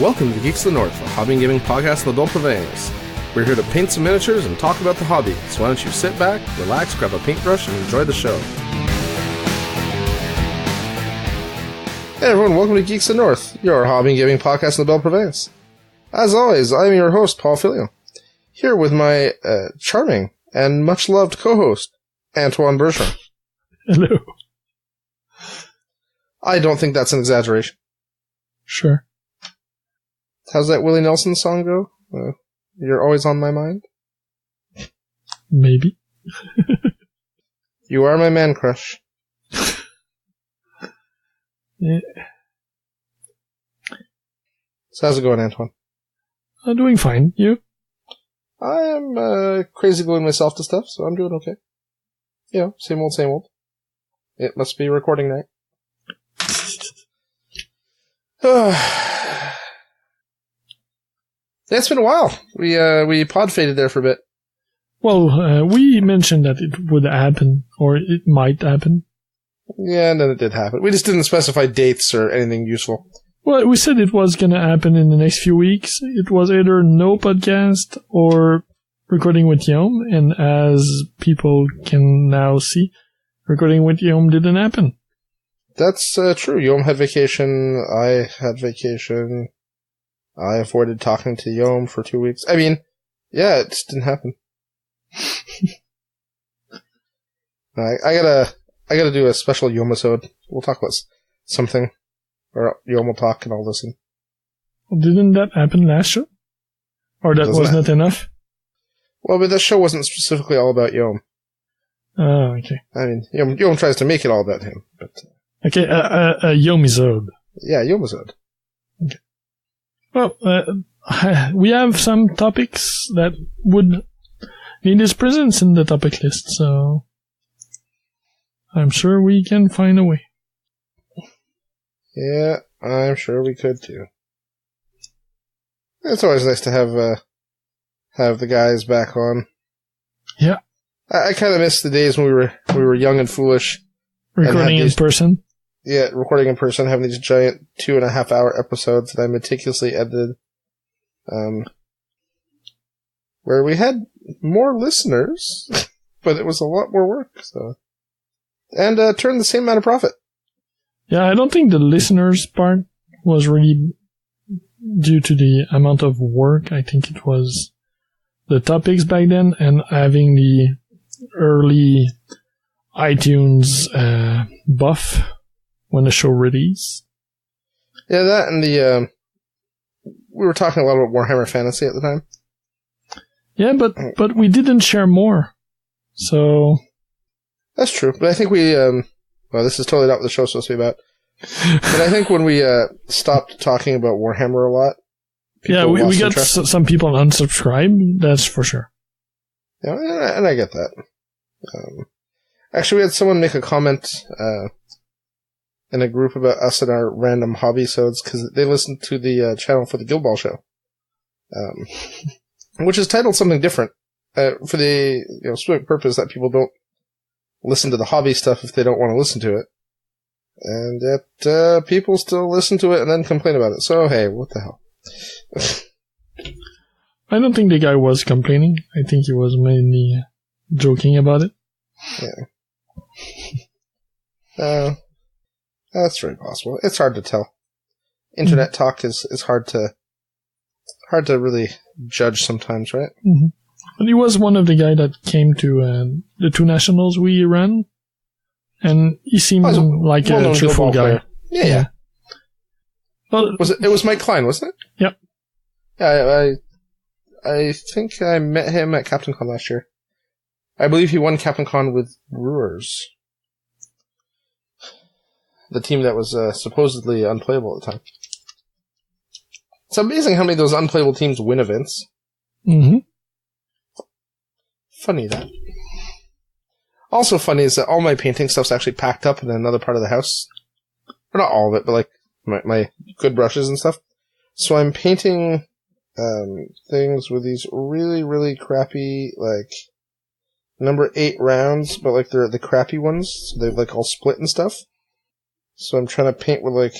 Welcome to Geeks of the North, a hobby and gaming podcast in the adult province. We're here to paint some miniatures and talk about the hobby, so why don't you sit back, relax, grab a paintbrush, and enjoy the show. Hey everyone, welcome to Geeks of the North, your hobby and gaming podcast in the adult province. As always, I'm your host, Paul Filio, here with my charming and much-loved co-host, Antoine Bergeron. Hello. I don't think that's an exaggeration. Sure. How's that Willie Nelson song go? You're always on my mind? Maybe. You are my man crush. Yeah. So how's it going, Antoine? I'm doing fine. You? I am crazy gluing myself to stuff, so I'm doing okay. You know, same old, same old. It must be recording night. It's been a while. We pod faded there for a bit. Well, we mentioned that it would happen, or it might happen. Yeah, and then it did happen. We just didn't specify dates or anything useful. Well, we said it was going to happen in the next few weeks. It was either no podcast or recording with Yom, and as people can now see, recording with Yom didn't happen. That's true. Yom had vacation. I had vacation. I avoided talking to Yom for 2 weeks. I mean, yeah, it just didn't happen. I gotta do a special Yom-isode. We'll talk about something. Or Yom will talk and I'll listen. Didn't that happen last show? Or that was not enough? Well, but this show wasn't specifically all about Yom. Oh, okay. I mean, Yom tries to make it all about him, but... Okay, a Yom-isode. Yeah, Yom-isode. Okay. Well, we have some topics that would need his presence in the topic list, so I'm sure we can find a way. Yeah, I'm sure we could too. It's always nice to have the guys back on. Yeah, I kind of miss the days when we were young and foolish. Recording in person. Yeah, recording in person, having these giant 2.5 hour episodes that I meticulously edited. Where we had more listeners, but it was a lot more work, so. And turned the same amount of profit. Yeah, I don't think the listeners part was really due to the amount of work. I think it was the topics back then and having the early iTunes buff when the show released. Yeah, that and the we were talking a lot about Warhammer Fantasy at the time. Yeah, but we didn't share more. So that's true. But I think we well, this is totally not what the show's supposed to be about. But I think when we stopped talking about Warhammer a lot, yeah, we got some people unsubscribe. That's for sure. Yeah, and I get that. Actually, we had someone make a comment in a group about us and our random hobby-sodes because they listened to the channel for the Guild Ball show, which is titled something different for the specific purpose that people don't listen to the hobby stuff if they don't want to listen to it, and yet people still listen to it and then complain about it. So hey, what the hell? I don't think the guy was complaining. I think he was mainly joking about it. Yeah. That's very possible. It's hard to tell. Internet talk is hard to really judge sometimes, right? Mm-hmm. But he was one of the guys that came to the 2 nationals we ran, and he seemed like a cheerful guy. Yeah. Well, it was Mike Klein, wasn't it? Yep. Yeah, I think I met him at Captain Con last year. I believe he won Captain Con with Brewers. The team that was supposedly unplayable at the time. It's amazing how many of those unplayable teams win events. Mm-hmm. Funny that. Also funny is that all my painting stuff's actually packed up in another part of the house. Or not all of it, but like my good brushes and stuff. So I'm painting things with these really, really crappy, like, number 8 rounds, but like they're the crappy ones, so they've like all split and stuff. So I'm trying to paint with like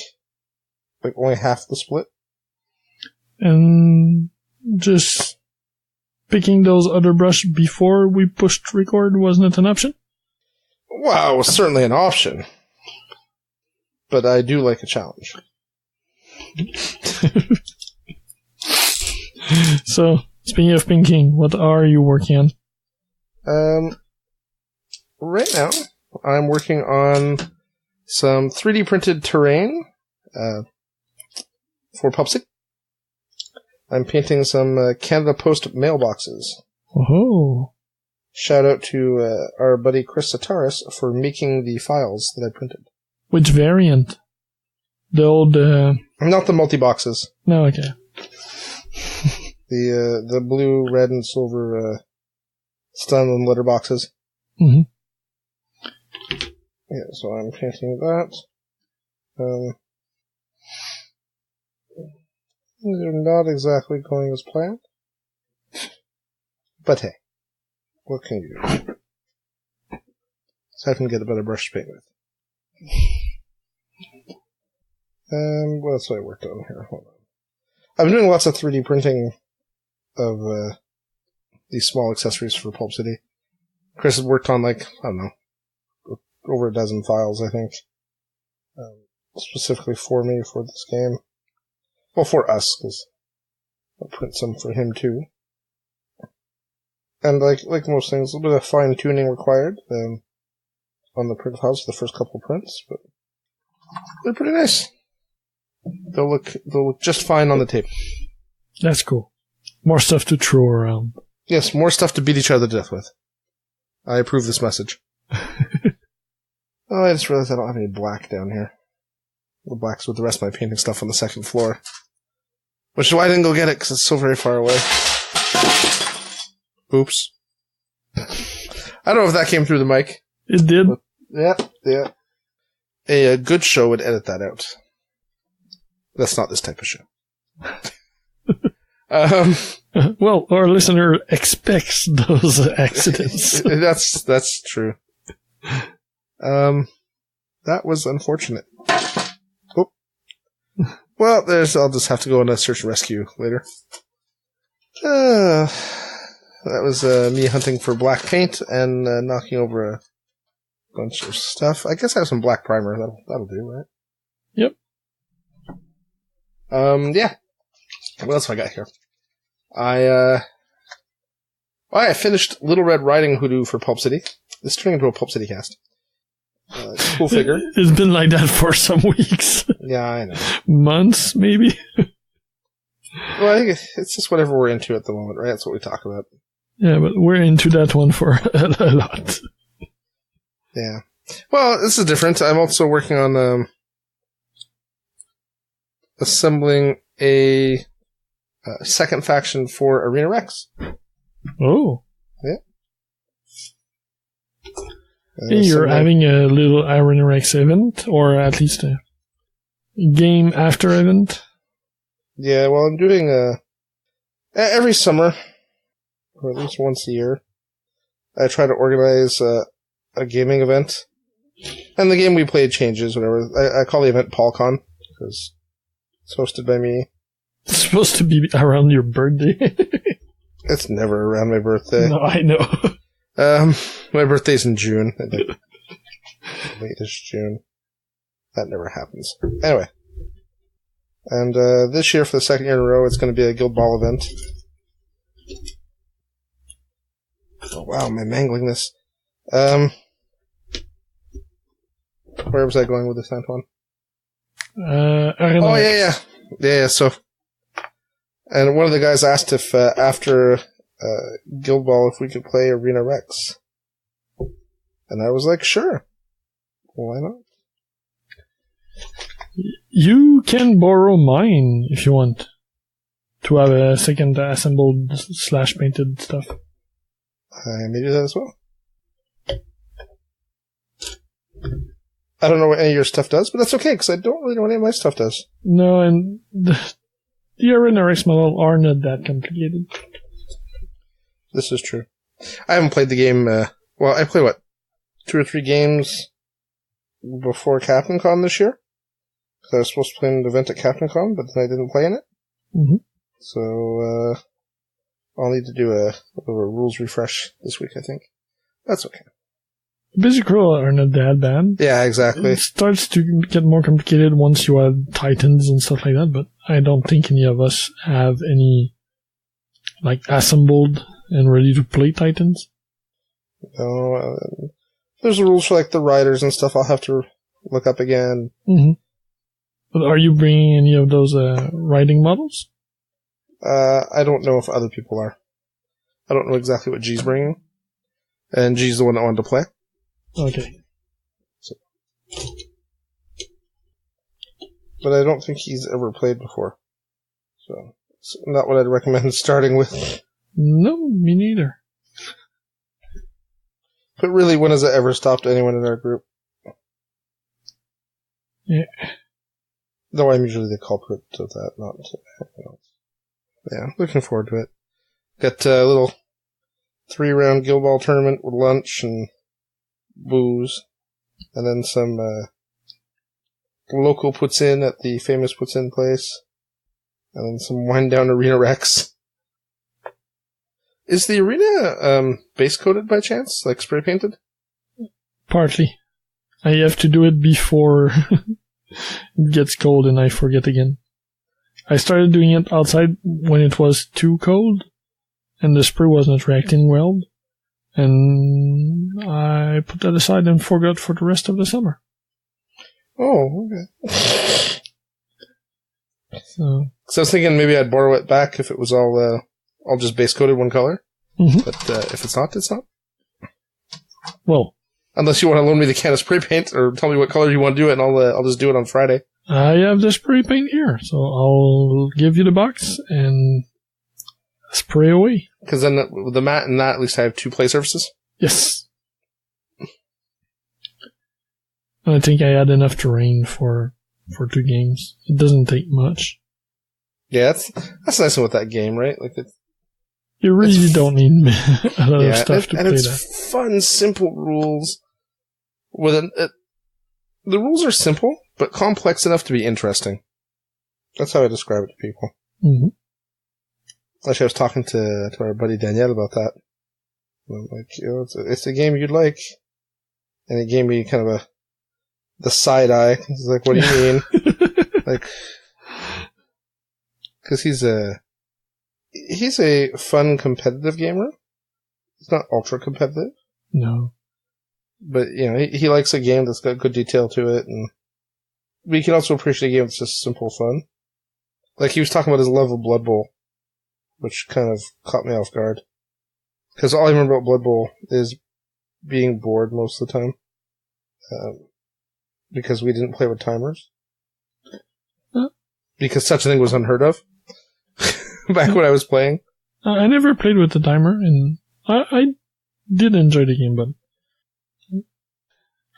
only half the split. And just picking those other brush before we pushed record wasn't an option? Well, it was certainly an option. But I do like a challenge. So, speaking of pinking, what are you working on? Right now, I'm working on some 3D printed terrain for PubSec. I'm painting some Canada Post mailboxes. Oh. Shout out to our buddy Chris Sataris for making the files that I printed. Which variant? The old... Not the multi-boxes. No, okay. The blue, red, and silver stun and letter boxes. Mm-hmm. Yeah, so I'm painting that. Things are not exactly going as planned. But hey, what can you do? So I can get a better brush to paint with. What else have I worked on here? Hold on. I've been doing lots of 3D printing of these small accessories for Pulp City. Chris has worked on, like, I don't know, over a dozen files, I think. Specifically for me, for this game. Well, for us, because I'll print some for him, too. And like most things, a little bit of fine-tuning required on the print files for the first couple of prints, but they're pretty nice. They'll look just fine on the tape. That's cool. More stuff to throw around. Yes, more stuff to beat each other to death with. I approve this message. Oh, I just realized I don't have any black down here. The black's with the rest of my painting stuff on the second floor. Which is why I didn't go get it, because it's so very far away. Oops. I don't know if that came through the mic. It did. But, yeah. A good show would edit that out. That's not this type of show. Well, our listener expects those accidents. That's true. That was unfortunate. Oh. Well, I'll just have to go on a search and rescue later. That was me hunting for black paint and knocking over a bunch of stuff. I guess I have some black primer. That'll do, right? Yep. Yeah. What else have I got here? I finished Little Red Riding Hoodoo for Pulp City. This is turning into a Pulp City cast. Cool figure. It's been like that for some weeks. Yeah, I know. Months, maybe? Well, I think it's just whatever we're into at the moment, right? That's what we talk about. Yeah, but we're into that one for a lot. Yeah. Well, this is different. I'm also working on assembling a second faction for Arena Rex. Oh. Yeah. You're having a little Arena Rex event, or at least a game after event? Yeah, well, I'm doing every summer, or at least once a year, I try to organize a gaming event. And the game we played changes, whatever. I call the event PaulCon, because it's hosted by me. It's supposed to be around your birthday. It's never around my birthday. No, I know. My birthday's in June. Late-ish June. That never happens. Anyway. And this year, for the second year in a row, it's going to be a Guild Ball event. Oh, wow, am I mangling this? Where was I going with this, Antoine? Oh, yeah, so... And one of the guys asked if, after Guild Ball, if we could play Arena Rex. And I was like, sure. Why not? You can borrow mine if you want to have a second assembled / painted stuff. I may do that as well. I don't know what any of your stuff does, but that's okay, because I don't really know what any of my stuff does. No, and the Arena Rex model are not that complicated. This is true. I haven't played the game, well, I played, 2 or 3 games before Captain Con this year? Because I was supposed to play an event at Captain Con, but then I didn't play in it. Mm-hmm. So, I'll need to do a rules refresh this week, I think. That's okay. Basic rules are not that bad. Yeah, exactly. It starts to get more complicated once you add titans and stuff like that, but I don't think any of us have any, like, assembled and ready to play titans. No, there's rules for, like, the riders and stuff I'll have to look up again. Mm-hmm. But are you bringing any of those riding models? I don't know if other people are. I don't know exactly what G's bringing. And G's the one that wanted to play. Okay. So. But I don't think he's ever played before. So, it's not what I'd recommend starting with. No, me neither. But really, when has it ever stopped anyone in our group? Yeah. Though I'm usually the culprit of that, not anything else. Yeah, looking forward to it. Got a little 3-round Guild Ball tournament with lunch and booze. And then some local puts in at the famous puts in place. And then some wind down Arena Rex. Is the arena base coated by chance? Like spray painted? Partly. I have to do it before it gets cold and I forget again. I started doing it outside when it was too cold and the spray was not reacting well. And I put that aside and forgot for the rest of the summer. Oh, okay. So I was thinking maybe I'd borrow it back if it was all just base coated one color. Mm-hmm. But if it's not, it's not. Well, unless you want to loan me the can of spray paint or tell me what color you want to do it, and I'll just do it on Friday. I have the spray paint here, so I'll give you the box and spray away. Because then with the mat and that, at least I have 2 play surfaces. Yes. I think I had enough terrain for 2 games. It doesn't take much. Yeah, that's nice with that game, right? Like you really don't need a lot of stuff to play that. And it's fun, simple rules. The rules are simple, but complex enough to be interesting. That's how I describe it to people. Mm-hmm. Actually, I was talking to our buddy Danielle about that. And I'm like, it's a game you'd like. And he gave me kind of the side eye. He's like, what do you mean? Like, because he's a fun, competitive gamer. He's not ultra competitive. No. But, he likes a game that's got good detail to it, and we can also appreciate a game that's just simple fun. Like, he was talking about his love of Blood Bowl, which kind of caught me off guard. Because all I remember about Blood Bowl is being bored most of the time. Because we didn't play with timers. Huh? Because such a thing was unheard of. Back when I was playing. I never played with the timer, and I did enjoy the game, but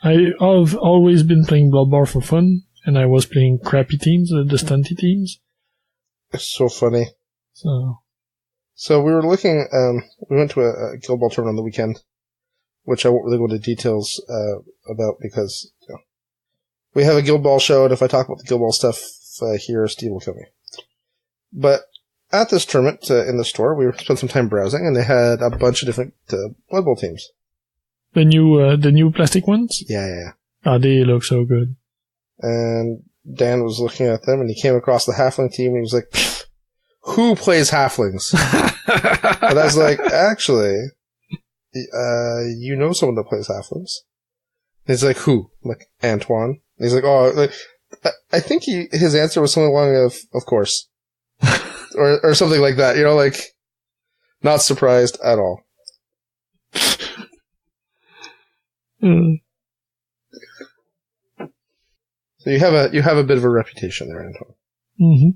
I've always been playing Blood Bowl for fun, and I was playing crappy teams, the stunty teams. It's so funny. So we were looking, we went to a Guild Ball tournament on the weekend, which I won't really go into details about because we have a Guild Ball show, and if I talk about the Guild Ball stuff here, Steve will kill me. But at this tournament in the store, we spent some time browsing, and they had a bunch of different Blood Bowl teams. The new plastic ones? Yeah. Oh, they look so good. And Dan was looking at them, and he came across the Halfling team, and he was like, who plays Halflings? And I was like, actually, you know someone that plays Halflings. And he's like, who? I'm like, Antoine. And he's like, oh, like, I think his answer was something along of course. or something like that, like, not surprised at all. So you have a bit of a reputation there, Antoine. Mm-hmm.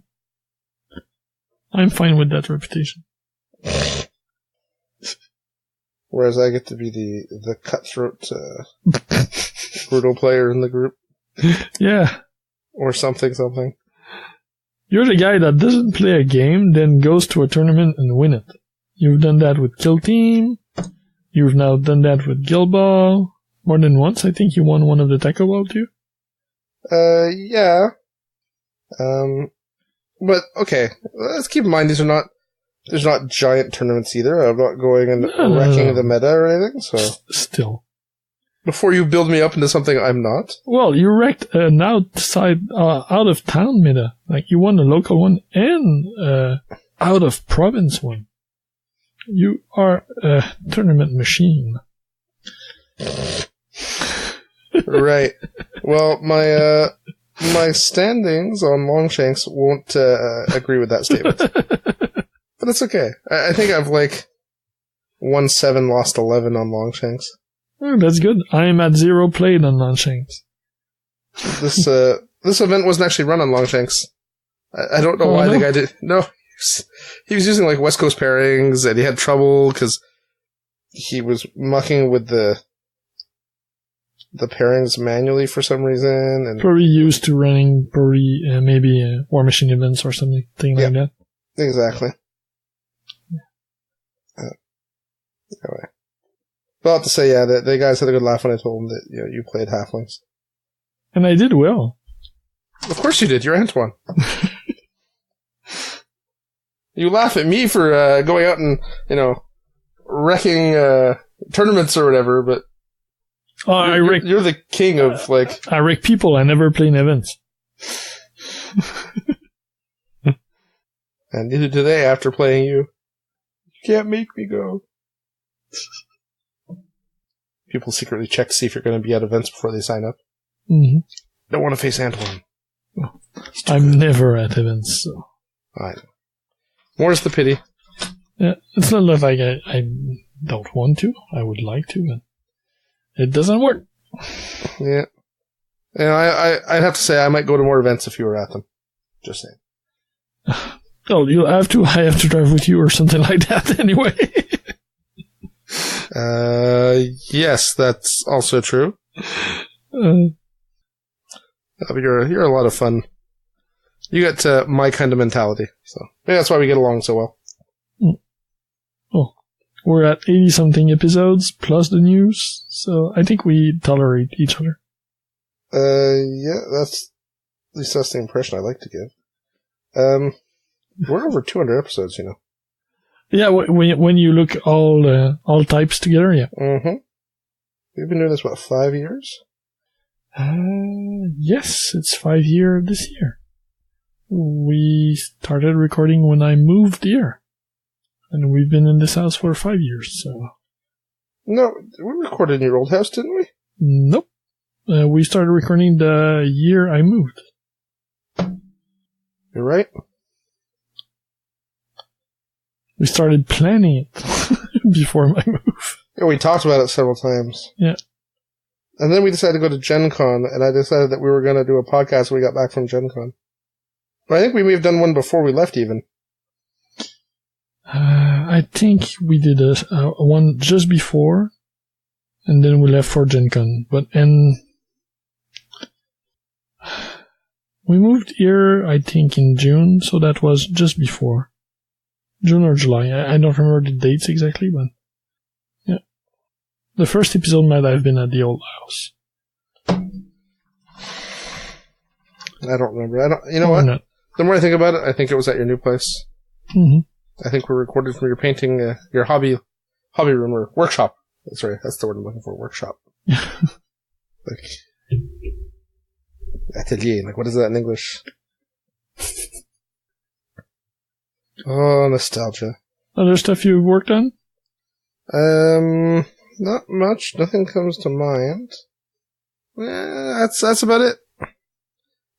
I'm fine with that reputation. Whereas I get to be the cutthroat, brutal player in the group. Yeah. Or something. You're the guy that doesn't play a game, then goes to a tournament and win it. You've done that with Kill Team. You've now done that with Guild Ball. More than once, I think you won one of the Taco Ball too. Yeah. But, okay, let's keep in mind there's not giant tournaments either. I'm not going and wrecking the meta or anything, so... Still. Before you build me up into something I'm not? Well, you wrecked an out-of-town meta. Like, you won a local one and out-of-province one. You are a tournament machine. Right. Well, my standings on Longshanks won't agree with that statement. But it's okay. I think I've won 7, lost 11 on Longshanks. Oh, that's good. I'm at 0 played on Longshanks. This event wasn't actually run on Longshanks. I don't know why the guy did. No, he was using West Coast pairings, and he had trouble because he was mucking with the pairings manually for some reason. And probably used to running maybe War Machine events or something like that. Exactly. Anyway. But I'll have to say, the guys had a good laugh when I told them that you played halflings. And I did well. Of course you did. You're Antoine. You laugh at me for going out and, wrecking tournaments or whatever, but you're the king of, I wreck people. I never play in events. And neither do they after playing you. You can't make me go. People secretly check to see if you're going to be at events before they sign up. Mm-hmm. Don't want to face Antoine. I'm never at events, so. I know. More's the pity. Yeah, it's not like I don't want to. I would like to, but it doesn't work. Yeah. I'd have to say I might go to more events if you were at them. Just saying. Oh, you'll have to. I have to drive with you or something like that anyway. Yes, that's also true. You're a lot of fun. You got my kind of mentality, so maybe that's why we get along so well. Oh, we're at 80-something episodes plus the news, so I think we tolerate each other. Yeah, at least that's the impression I like to give. We're over 200 episodes, Yeah, when you look all types together, yeah. Mm-hmm. We've been doing this, 5 years? Yes, it's 5 years this year. We started recording when I moved here. And we've been in this house for 5 years, so... No, we recorded in your old house, didn't we? Nope. We started recording the year I moved. You're right. We started planning it before my move. Yeah, we talked about it several times. Yeah. And then we decided to go to Gen Con, and I decided that we were going to do a podcast when we got back from Gen Con. But I think we may have done one before we left, even. I think we did a one just before, and then we left for Gen Con. And we moved here, I think, in June, so that was just before. June or July. I don't remember the dates exactly, but yeah. The first episode might have been at the old house. I don't remember. You know what? Not. The more I think about it, I think it was at your new place. Mm-hmm. I think we recorded from your painting, your hobby room or workshop. Sorry, that's the word I'm looking for. Workshop. Atelier. What is that in English? Oh, nostalgia. Other stuff you've worked on? Not much. Nothing comes to mind. That's about it.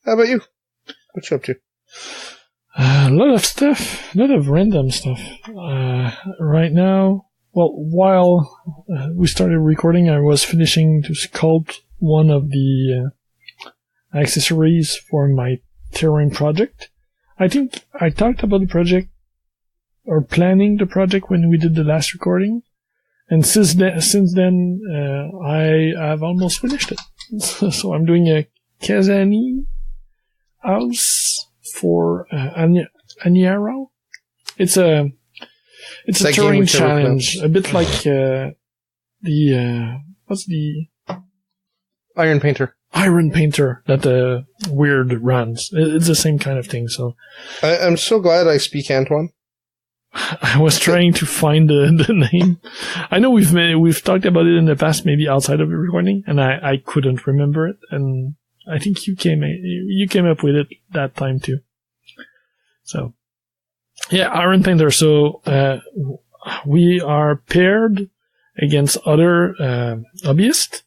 How about you? What you up to? A lot of stuff. A lot of random stuff. Right now, well, while we started recording, I was finishing to sculpt one of the accessories for my terrain project. I think I talked about the project, or planning the project when we did the last recording, and since then, I have almost finished it. So I'm doing a Kazani house for Aniaro. It's a terrain challenge, a bit like what's the Iron Painter. Iron Painter that Weird runs. It's the same kind of thing. So I'm so glad I speak Antoine. I was trying to find the name. I know we've talked about it in the past, maybe outside of the recording, and I couldn't remember it. And I think you came up with it that time too. So yeah, Iron Painter. So we are paired against other hobbyists.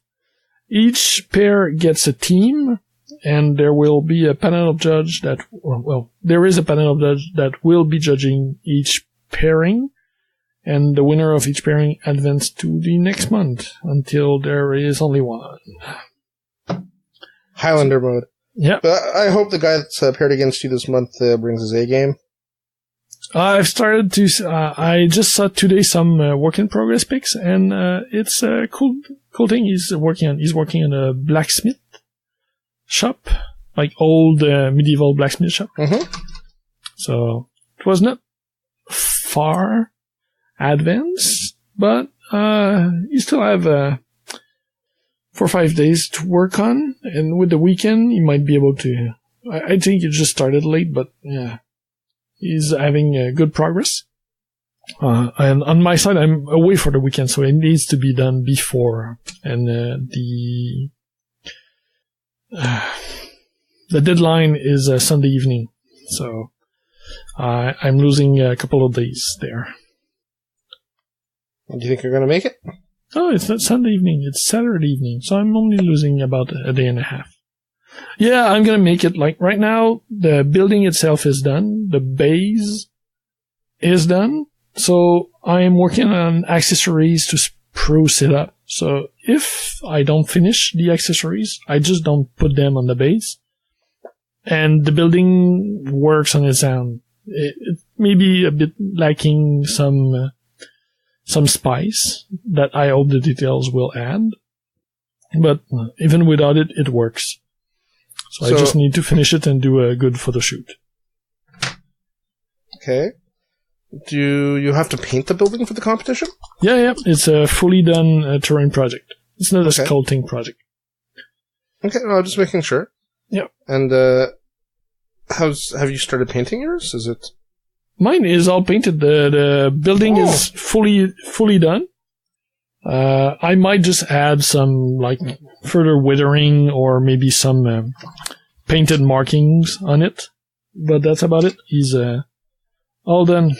Each pair gets a team, and there will be a panel of judge there is a panel of judge that will be judging each pairing, and the winner of each pairing advances to the next month until there is only one. Highlander mode. Yeah. But I hope the guy that's paired against you this month brings his A game. I've started to. I just saw today some work in progress pics, and it's a cool thing. He's working on a blacksmith shop, like old medieval blacksmith shop. Mm-hmm. So it was not far advanced, but you still have 4 or 5 days to work on, and with the weekend, you might be able to. I think it just started late, but yeah. He's having good progress. And on my side, I'm away for the weekend, so it needs to be done before. And the deadline is Sunday evening, so I'm losing a couple of days there. Do you think you're going to make it? Oh, it's not Sunday evening. It's Saturday evening, so I'm only losing about a day and a half. Yeah, I'm gonna make it. Like right now, the building itself is done. The base is done. So I am working on accessories to spruce it up. So if I don't finish the accessories, I just don't put them on the base. And the building works on its own. It may be a bit lacking some spice that I hope the details will add. But even without it, it works. So I just need to finish it and do a good photo shoot. Okay. Do you have to paint the building for the competition? Yeah. It's a fully done terrain project. It's not a sculpting project. Okay, well, I'm just making sure. Yeah. And have you started painting yours? Is it? Mine is all painted. The building is fully done. I might just add some like further withering or maybe some painted markings on it, but that's about it. He's all done,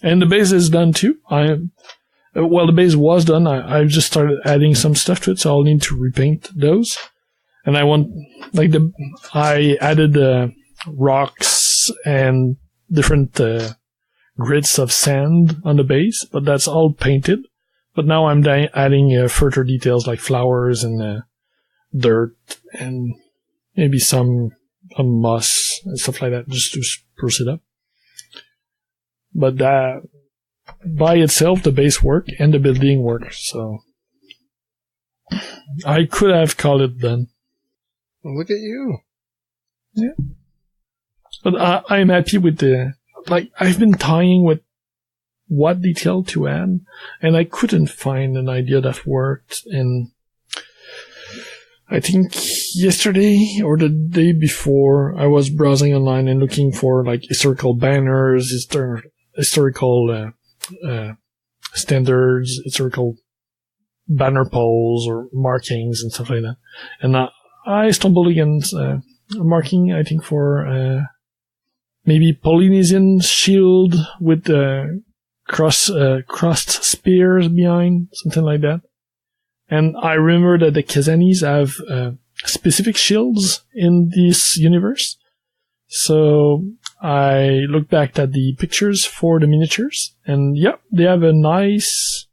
and the base is done too. The base was done. I just started adding some stuff to it, so I'll need to repaint those. And I want I added rocks and different grids of sand on the base, but that's all painted. But now I'm adding further details like flowers and dirt and maybe some moss and stuff like that just to spruce it up. But by itself, the base work and the building work. So I could have called it done. Well, look at you. Yeah. But I'm happy with I've been toying with what detail to add, and I couldn't find an idea that worked. And I think yesterday or the day before, I was browsing online and looking for like historical banners, historical standards, historical banner poles or markings and stuff like that. And I stumbled against a marking, I think, for maybe Polynesian shield with crossed spears behind, something like that. And I remember that the Kazanis have specific shields in this universe. So I looked back at the pictures for the miniatures, and they have a nice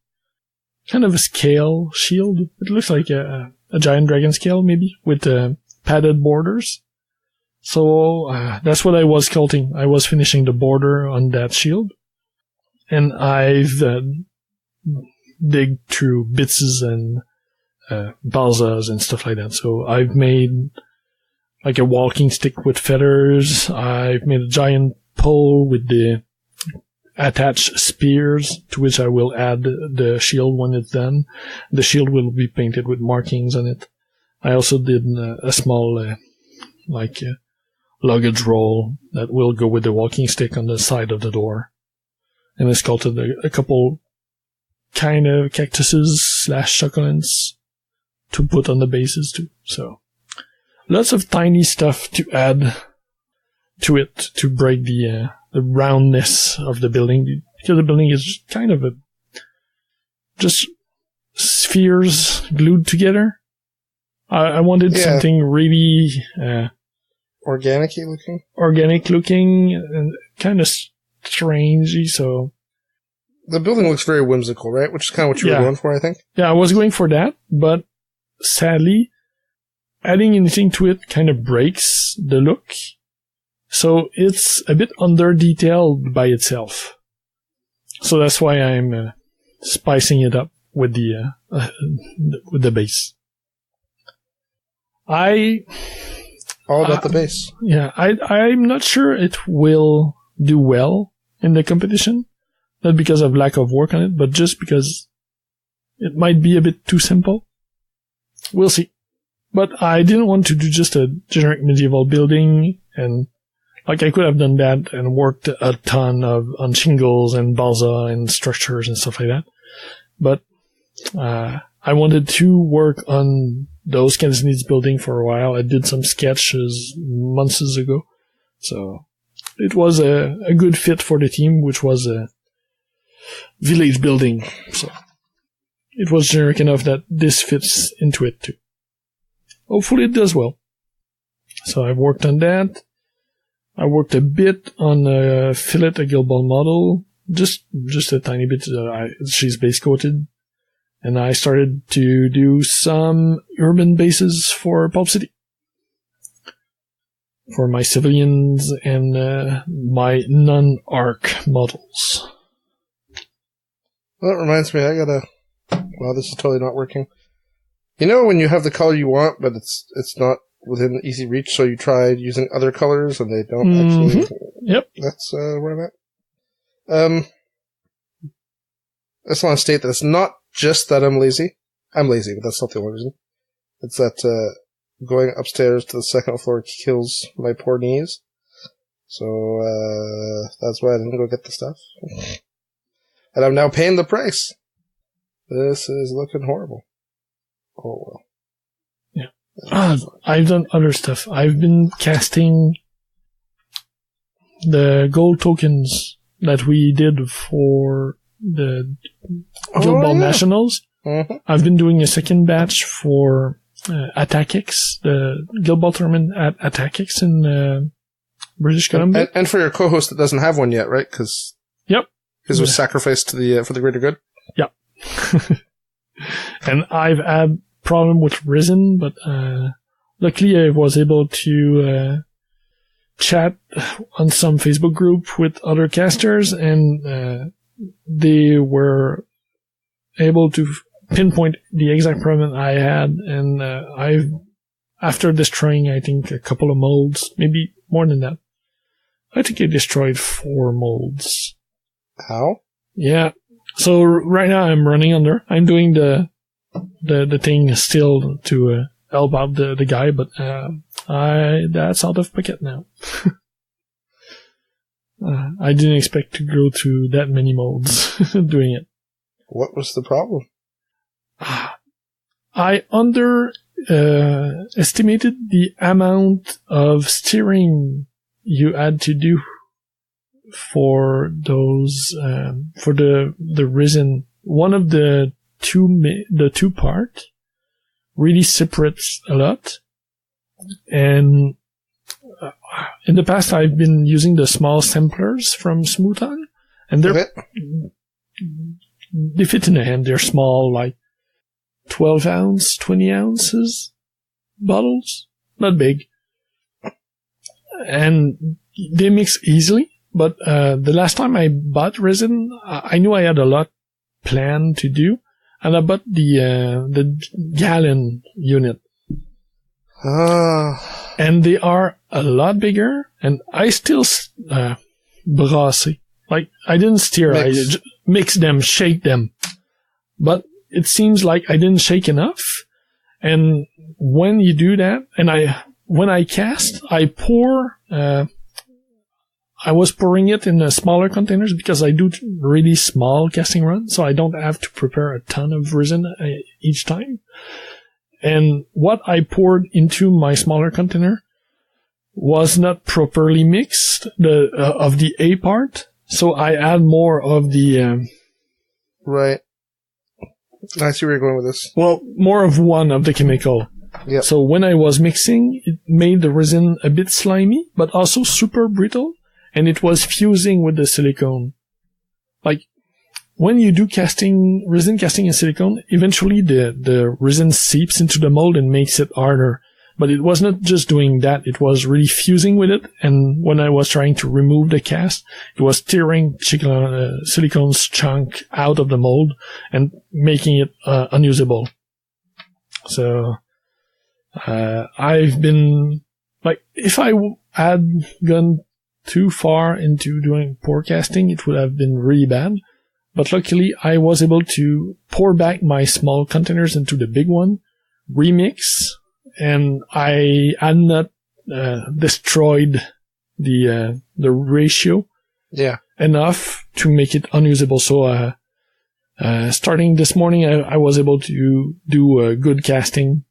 kind of a scale shield. It looks like a giant dragon scale, maybe, with padded borders. So that's what I was sculpting. I was finishing the border on that shield. And I've digged through bits and balsas and stuff like that. So I've made like a walking stick with feathers. I've made a giant pole with the attached spears, to which I will add the shield when it's done. The shield will be painted with markings on it. I also did a small, luggage roll that will go with the walking stick on the side of the door. And I sculpted a couple kind of cactuses / succulents to put on the bases too. So lots of tiny stuff to add to it to break the roundness of the building, because the building is kind of just spheres glued together. I wanted something really organic looking and kind of strangey. So the building looks very whimsical, right? Which is kind of what you were going for, I think. Yeah, I was going for that, but sadly, adding anything to it kind of breaks the look. So it's a bit under-detailed by itself. So that's why I'm spicing it up with the base. All about the base. Yeah, I'm not sure it will do well in the competition. Not because of lack of work on it, but just because it might be a bit too simple. We'll see. But I didn't want to do just a generic medieval building, and I could have done that and worked a ton on shingles and balsa and structures and stuff like that. But I wanted to work on those kinds of needs building for a while. I did some sketches months ago. So it was a good fit for the team, which was a village building. So it was generic enough that this fits into it too. Hopefully it does well. So I've worked on that. I worked a bit on a fillet, a Guild Ball model. Just a tiny bit. She's base coated. And I started to do some urban bases for Pulp City. For my civilians and my non-arc models. Well, that reminds me, well, this is totally not working. You know when you have the color you want, but it's not within easy reach, so you tried using other colors and they don't actually... Yep. That's where I'm at. I just want to state that it's not just that I'm lazy. I'm lazy, but that's not the only reason. It's that going upstairs to the second floor kills my poor knees. So that's why I didn't go get the stuff. And I'm now paying the price. This is looking horrible. Oh, well. Yeah. I've done other stuff. I've been casting the gold tokens that we did for the Guild Ball Nationals. Mm-hmm. I've been doing a second batch for Attack X, the Guild Ball tournament at Attack X in British Columbia. And for your co-host that doesn't have one yet, right? Because his was sacrificed to for the greater good. Yep. And I've had problem with resin, but luckily I was able to chat on some Facebook group with other casters, and they were able to pinpoint the exact problem I had, and after destroying, I think, a couple of molds, maybe more than that, I think I destroyed 4 molds. How? Yeah. So right now I'm running under. I'm doing the thing still to help out the guy, but that's out of pocket now. I didn't expect to go through that many molds doing it. What was the problem? I estimated the amount of steering you had to do for those for the resin. One of the two part really separates a lot, and in the past I've been using the small samplers from Smoothon, and they fit in the hand. They're small, like 12 ounce, 20 ounces bottles, not big, and they mix easily. But the last time I bought resin, I knew I had a lot planned to do, and I bought the gallon unit. And they are a lot bigger, and I still brassé. Like, I didn't steer, I mix them, shake them. But it seems like I didn't shake enough, And when you do that, when I cast, I pour, I was pouring it in smaller containers because I do really small casting runs, so I don't have to prepare a ton of resin each time. And what I poured into my smaller container was not properly mixed, of the A part, so I add more of the... Right. I see where you're going with this. Well, more of one of the chemical. Yep. So when I was mixing, it made the resin a bit slimy, but also super brittle, and it was fusing with the silicone. Like, when you do resin casting in silicone, eventually the resin seeps into the mold and makes it harder. But it was not just doing that, it was really fusing with it, and when I was trying to remove the cast, it was tearing silicone's chunk out of the mold and making it unusable. So, I've been, like, if I had gone too far into doing pour casting, it would have been really bad. But luckily, I was able to pour back my small containers into the big one, remix, and I had not destroyed the ratio enough to make it unusable. So, starting this morning, I was able to do good casting,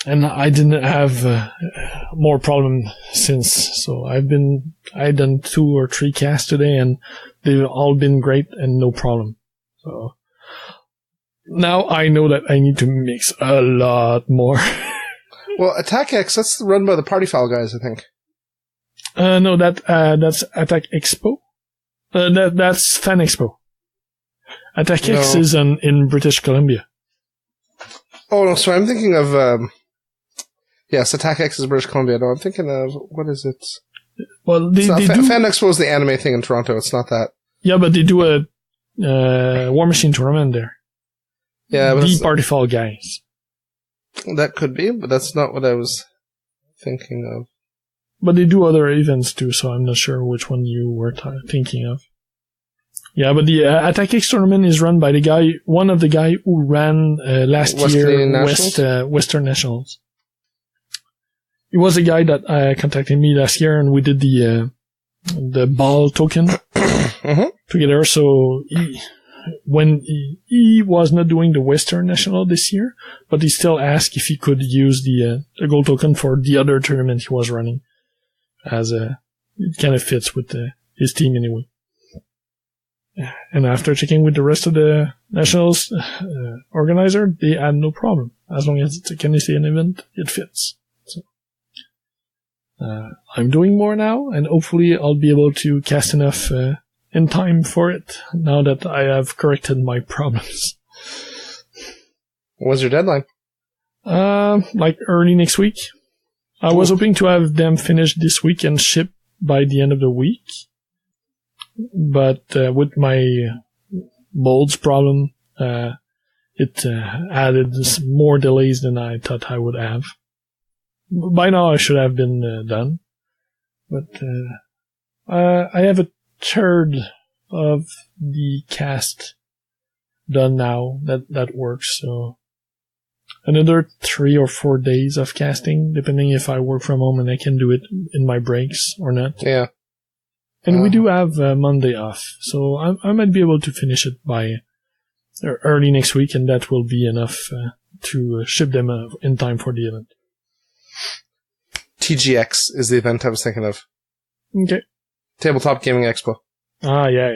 and I didn't have more problem since. So I've done 2 or 3 casts today, and they've all been great and no problem. So now I know that I need to mix a lot more. Well, Attack X, that's run by the Party Foul guys, I think. No, that's Attack Expo. That's Fan Expo. Attack X is in British Columbia. Oh, no, sorry, I'm thinking of, yes, Attack X is British Columbia. No, I'm thinking of, what is it? Well, they do... Fan Expo is the anime thing in Toronto, it's not that. Yeah, but they do a War Machine tournament there. Yeah, but the Party Foul guys. That could be, but that's not what I was thinking of. But they do other events too, so I'm not sure which one you were thinking of. Yeah, but the Attack X tournament is run by one of the guy who ran last year Western Nationals. It was a guy that contacted me last year, and we did the ball token together. So he was not doing the Western National this year, but he still asked if he could use the gold token for the other tournament he was running, as it kind of fits with his team anyway. And after checking with the rest of the Nationals organizer, they had no problem. As long as it's a Canadian event, it fits. So, I'm doing more now, and hopefully I'll be able to cast enough in time for it, now that I have corrected my problems. What's your deadline? Like early next week. I was hoping to have them finished this week and shipped by the end of the week. But with my molds problem, it added more delays than I thought I would have. By now I should have been done. But I have a third of the cast done now. That works. So another 3 or 4 days of casting, depending if I work from home and I can do it in my breaks or not. Yeah. And we do have Monday off, so I might be able to finish it by early next week, and that will be enough to ship them in time for the event. TGX is the event I was thinking of. Okay. Tabletop Gaming Expo. Ah, yeah.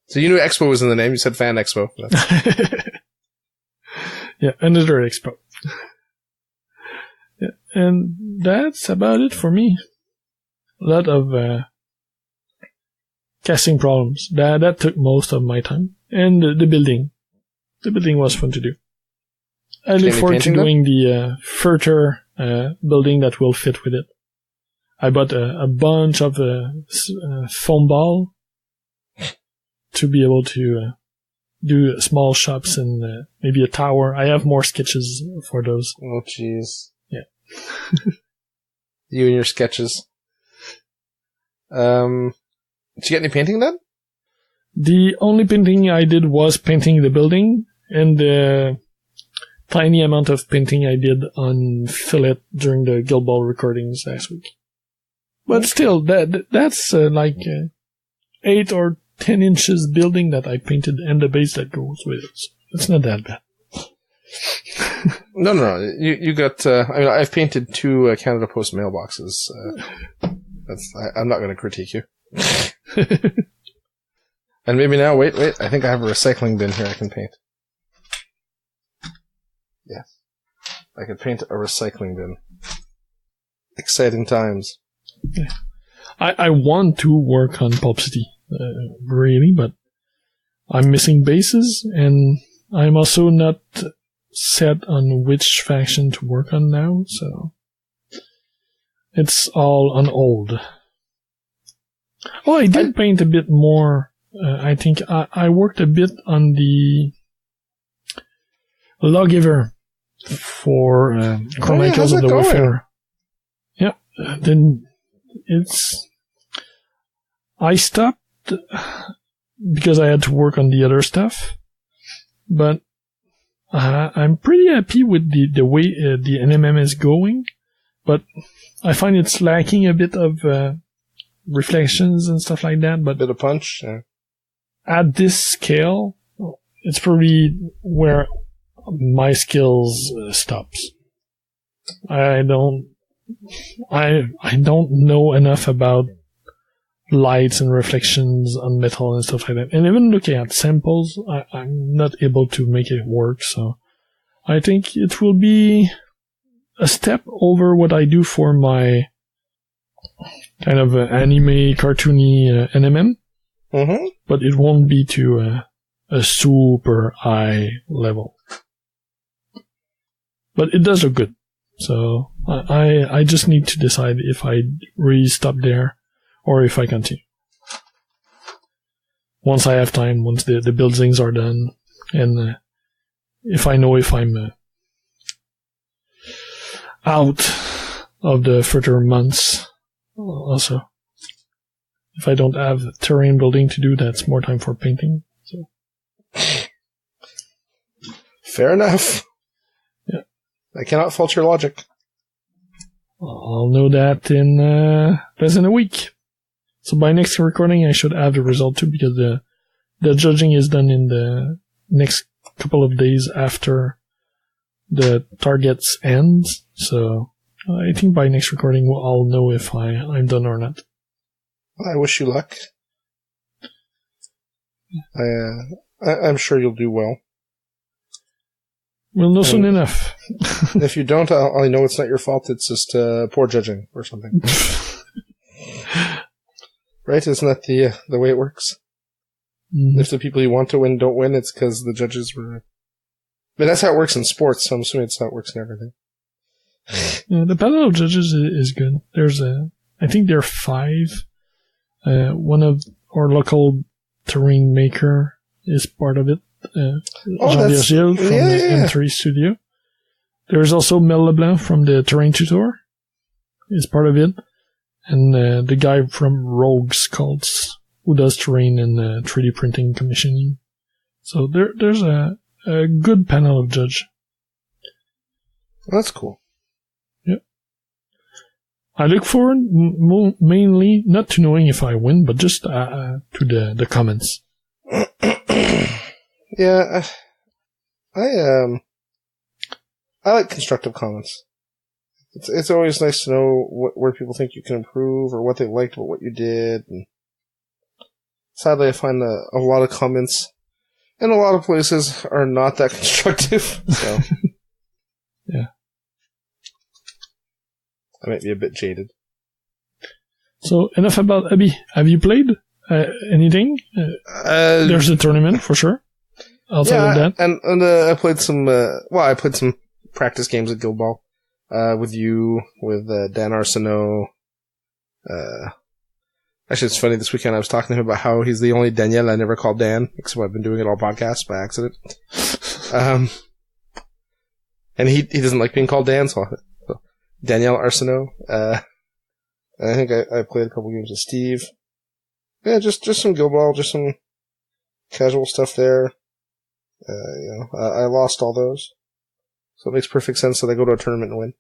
So you knew Expo was in the name, you said Fan Expo. Yeah, another Expo. Yeah, and that's about it for me. A lot of casting problems. That took most of my time. And the building. The building was fun to do. I look forward to doing the further building that will fit with it. I bought a bunch of foam ball to be able to do small shops and maybe a tower. I have more sketches for those. Oh, jeez. Yeah. You and your sketches. Did you get any painting done? The only painting I did was painting the building, and tiny amount of painting I did on Fillet during the Guild Ball recordings last week. But still, that's 8 or 10 inches building that I painted and the base that goes with it. So it's not that bad. No. You got. I've painted 2 Canada Post mailboxes. I'm not going to critique you. And maybe now, wait. I think I have a recycling bin here I can paint. Yes. I could paint a recycling bin. Exciting times. Yeah. I want to work on Pulp City, really, but I'm missing bases, and I'm also not set on which faction to work on now, so it's all on hold. Oh, I did paint a bit more. I think I worked a bit on the Lawgiver for Chronicles of the Warfare. Yeah, then I stopped because I had to work on the other stuff, but I'm pretty happy with the way the NMM is going, but I find it's lacking a bit of reflections and stuff like that. But a bit of punch. Yeah. At this scale, it's probably where my skills stops. I don't know enough about lights and reflections on metal and stuff like that. And even looking at samples, I'm not able to make it work. So I think it will be a step over what I do for my kind of anime, cartoony NMM. Mm-hmm. But it won't be to a super high level. But it does look good. So I just need to decide if I really stop there or if I continue. Once I have time, once the buildings are done, and if I know if I'm out of the further months also. If I don't have terrain building to do, that's more time for painting. So. Fair enough. Yeah. I cannot fault your logic. I'll know that in less than a week. So by next recording, I should have the result too, because the judging is done in the next couple of days after the targets end. So I think by next recording, I'll know if I'm done or not. I wish you luck. I'm sure you'll do well. We'll know soon enough. If you don't, I know it's not your fault. It's just poor judging or something. Right? Isn't that the way it works? Mm. If the people you want to win don't win, it's because the judges were... But that's how it works in sports, so I'm assuming it's how it works in everything. Yeah, the panel of judges is good. I think there are 5. One of our local terrain maker is part of it. Jean-Virgile from the M3 studio. There's also Mel Leblanc from the Terrain Tutor is part of it. And the guy from Rogues Cults who does terrain and 3D printing commissioning. So there's a good panel of judge. That's cool. I look forward mainly not to knowing if I win, but just to the comments. Yeah, I like constructive comments. It's always nice to know where people think you can improve or what they liked about what you did. And sadly, I find a lot of comments in a lot of places are not that constructive. So yeah. I might be a bit jaded. So, enough about Abby. Have you played anything? There's a tournament, for sure. Outside of that. And I played some, I played some practice games at Guild Ball, with you, with Dan Arsenault. Actually, it's funny, this weekend I was talking to him about how he's the only Daniel I never called Dan, except I've been doing it all podcasts by accident. And he doesn't like being called Dan, so Daniel Arsenault. And I think I played a couple games with Steve. Yeah, just some Guild Ball, just some casual stuff there. I lost all those. So it makes perfect sense that I go to a tournament and win.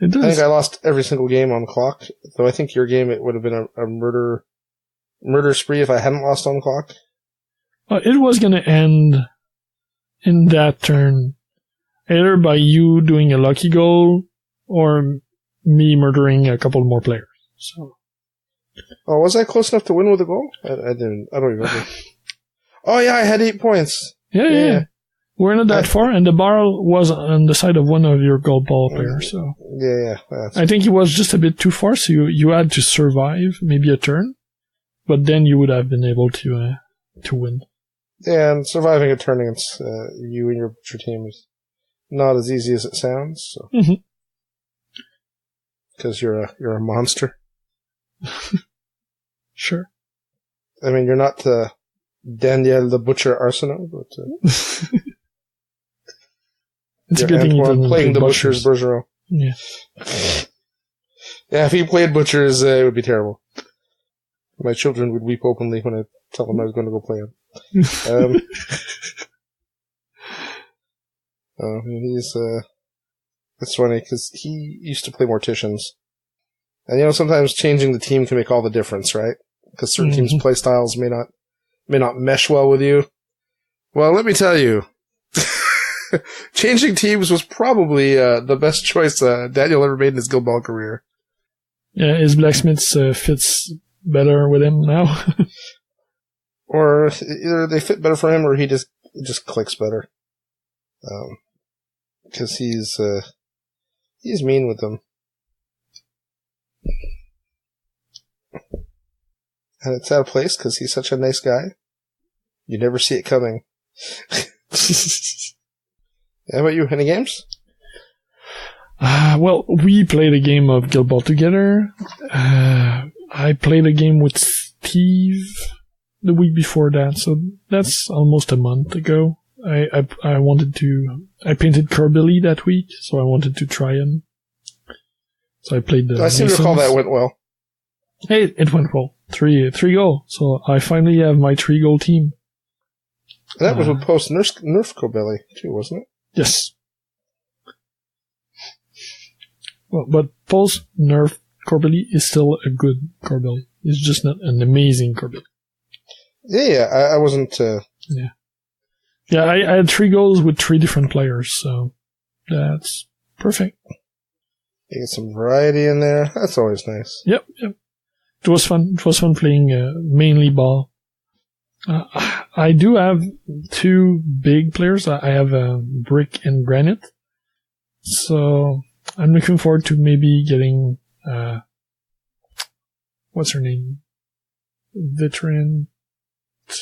It does. I think I lost every single game on the clock, though I think your game, it would have been a murder spree if I hadn't lost on the clock. It was going to end in that turn, either by you doing a lucky goal or me murdering a couple more players. So. Oh, was I close enough to win with a goal? I don't remember. Oh yeah, I had 8 points. Yeah. We're not that far, and the barrel was on the side of one of your gold ball players. So yeah. I think it was just a bit too far, so you had to survive maybe a turn, but then you would have been able to win. Yeah, and surviving a turn against you and your team is not as easy as it sounds. So. Because you're a monster. Sure. I mean, you're not Daniel the Butcher Arsenault, but it's a good thing you're playing the Butchers Bergeron. Yeah. Yeah, if he played Butchers, it would be terrible. My children would weep openly when I tell them I was going to go play him. It's funny because he used to play Morticians. And sometimes changing the team can make all the difference, right? Because certain teams' play styles may not mesh well with you. Well, let me tell you, changing teams was probably the best choice Daniel ever made in his Guild Ball career. Yeah, his blacksmiths fits better with him now. Or either they fit better for him, or it just clicks better. Because he's mean with them. And it's out of place because he's such a nice guy. You never see it coming. How about you? Any games? Well, we played a game of Guild Ball together. I played a game with Steve the week before that, so that's almost a month ago. I painted Terrapilla that week, so I wanted to try him. So I played the I seem to recall that went well. Hey, it went well. 3 goal. So I finally have my 3 goal team. That was with post Nerf Corbelly too, wasn't it? Yes. Well, but post Nerf Corbelly is still a good Corbelly. It's just not an amazing Corbelly. Yeah. I wasn't. Yeah, I had 3 goals with 3 different players, so that's perfect. You get some variety in there. That's always nice. Yep. It was fun. It was fun playing mainly ball. I do have 2 big players. I have Brick and Granite. So I'm looking forward to maybe getting what's her name? Veteran.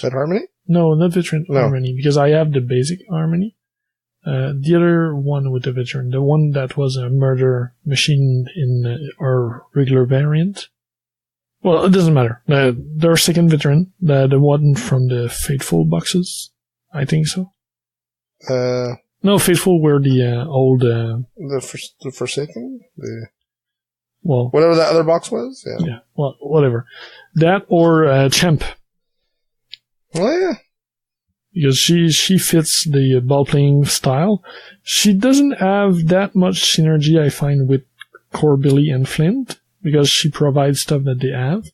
That Harmony? No, not Veteran Harmony, because I have the basic Harmony. The other one with the Veteran, the one that was a murder machine in our regular variant. Well, it doesn't matter. Their second Veteran, the one from the Faithful boxes, I think so. No, Faithful were the old... The Forsaken? Well... Whatever that other box was? Yeah, well, whatever. That or Champ. Oh, yeah. Because she fits the ball-playing style. She doesn't have that much synergy, I find, with Corbelly and Flint, because she provides stuff that they have.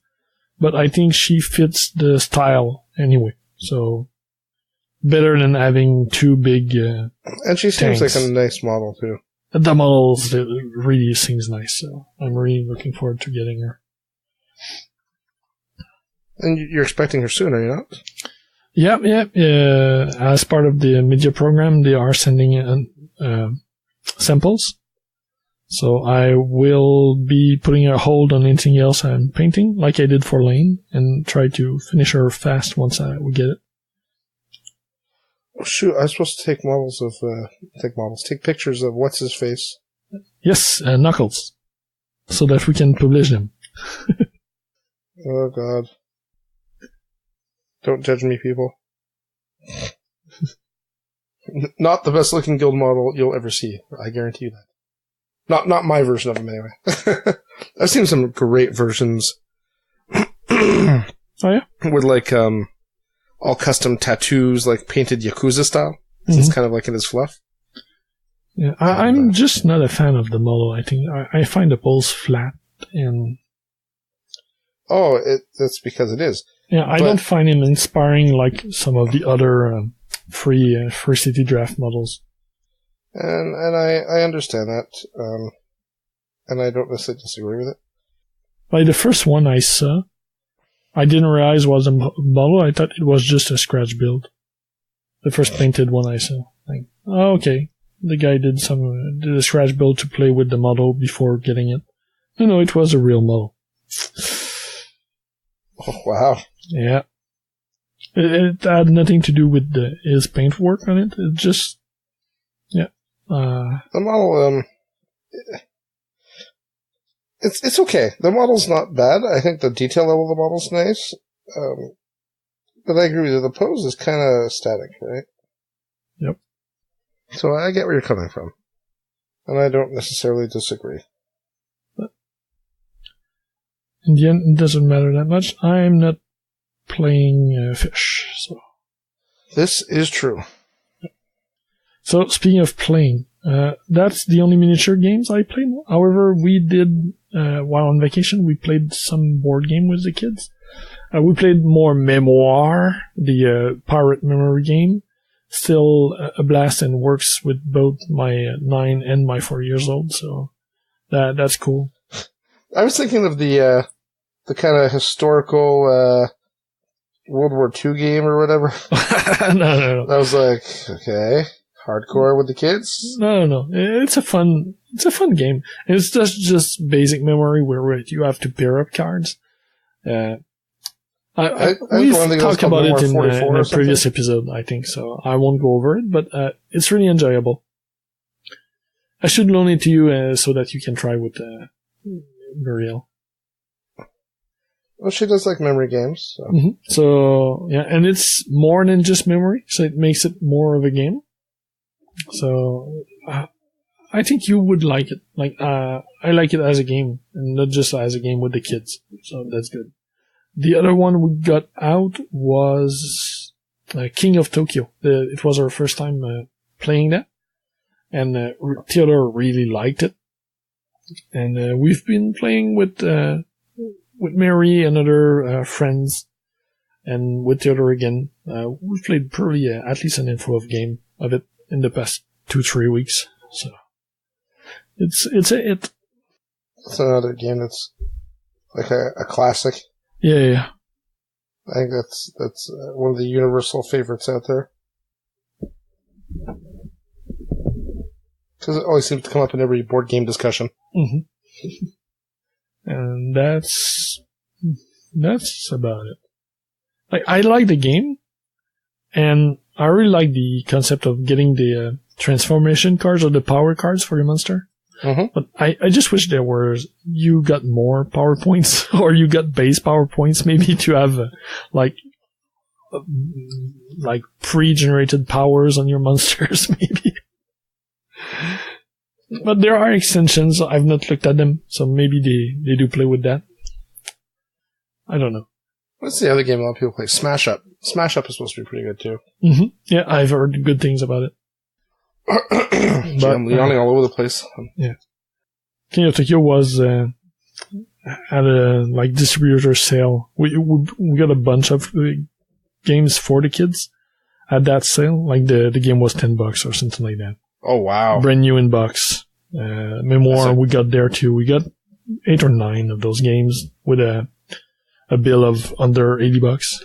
But I think she fits the style anyway. So, better than having 2 big and she seems tanks. like a nice model, too. The model really seems nice, so I'm really looking forward to getting her. And you're expecting her soon, are you not? Yeah. As part of the media program, they are sending samples. So I will be putting a hold on anything else I'm painting, like I did for Lane, and try to finish her fast once we get it. Oh, shoot, I was supposed to take take pictures of what's-his-face. Yes, Knuckles. So that we can publish them. Oh, God. Don't judge me, people. Not the best-looking guild model you'll ever see. I guarantee you that. Not my version of him, anyway. I've seen some great versions. Oh, yeah? With, all custom tattoos, like painted Yakuza style. So it's kind of like in his fluff. Yeah, I'm just not a fan of the model. I think I find the poles flat and. Oh, that's because it is. Yeah, I don't find him inspiring like some of the other free City Draft models. And I understand that, and I don't necessarily disagree with it. Like the first one I saw, I didn't realize was a model. I thought it was just a scratch build. The first painted one I saw. Like, oh, okay. The guy did a scratch build to play with the model before getting it. No, it was a real model. Oh, wow. Yeah. It had nothing to do with his paint work on it. It just, yeah. The model, it's okay. The model's not bad. I think the detail level of the model's nice. But I agree with you. The pose is kind of static, right? Yep. So I get where you're coming from. And I don't necessarily disagree. But in the end, it doesn't matter that much. I'm not playing fish, so. This is true. So, speaking of playing, that's the only miniature games I played. However, we did, while on vacation, we played some board game with the kids. We played more Memoir, the pirate memory game. Still a blast and works with both my 9 and my 4 years old, so that's cool. I was thinking of the kind of historical, World War II game or whatever. No. I was like, okay, hardcore with the kids? No. It's a fun game. It's just basic memory where you have to pair up cards. We've talked about it in a previous episode, I think, so I won't go over it, but it's really enjoyable. I should loan it to you so that you can try with Muriel. Well, she does like memory games. So. Mm-hmm. So, yeah, and it's more than just memory, so it makes it more of a game. So, I think you would like it. Like, I like it as a game, and not just as a game with the kids, so that's good. The other one we got out was King of Tokyo. It was our first time playing that, and Theodore really liked it. And we've been playing with Mary and other friends, and with Theodore again. We've played probably at least an info of game of it in the past 2-3 weeks. So it's a hit. It's another game that's like a classic. Yeah. I think that's one of the universal favorites out there. Because it always seems to come up in every board game discussion. Mm-hmm. And that's about it. Like, I like the game, and I really like the concept of getting the transformation cards or the power cards for your monster. Mm-hmm. But I just wish you got more power points, or you got base power points maybe to have like pre-generated powers on your monsters maybe. But there are extensions. I've not looked at them, so maybe they do play with that. I don't know. What's the other game a lot of people play? Smash Up. Smash Up is supposed to be pretty good too. Mm-hmm. Yeah, I've heard good things about it. But I'm yawning all over the place. Yeah. King of Tokyo was at a distributor sale. We got a bunch of games for the kids at that sale. Like the game was $10 or something like that. Oh wow! Brand new in box. Memoir we got there too. We got 8 or 9 of those games with a bill of under $80.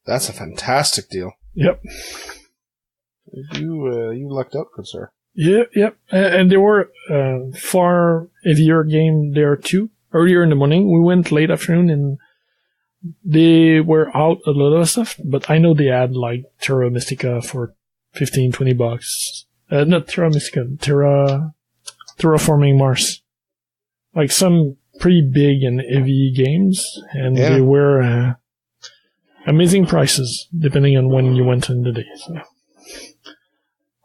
That's a fantastic deal. Yep. You lucked up, good sir. Yep. And there were far heavier game there too. Earlier in the morning, we went late afternoon, and they were out a lot of stuff. But I know they had like Terra Mystica for $15-$20. Not Terra Mystica, Terraforming Mars. Like some pretty big and heavy games, and they were amazing prices depending on when you went in the day. So.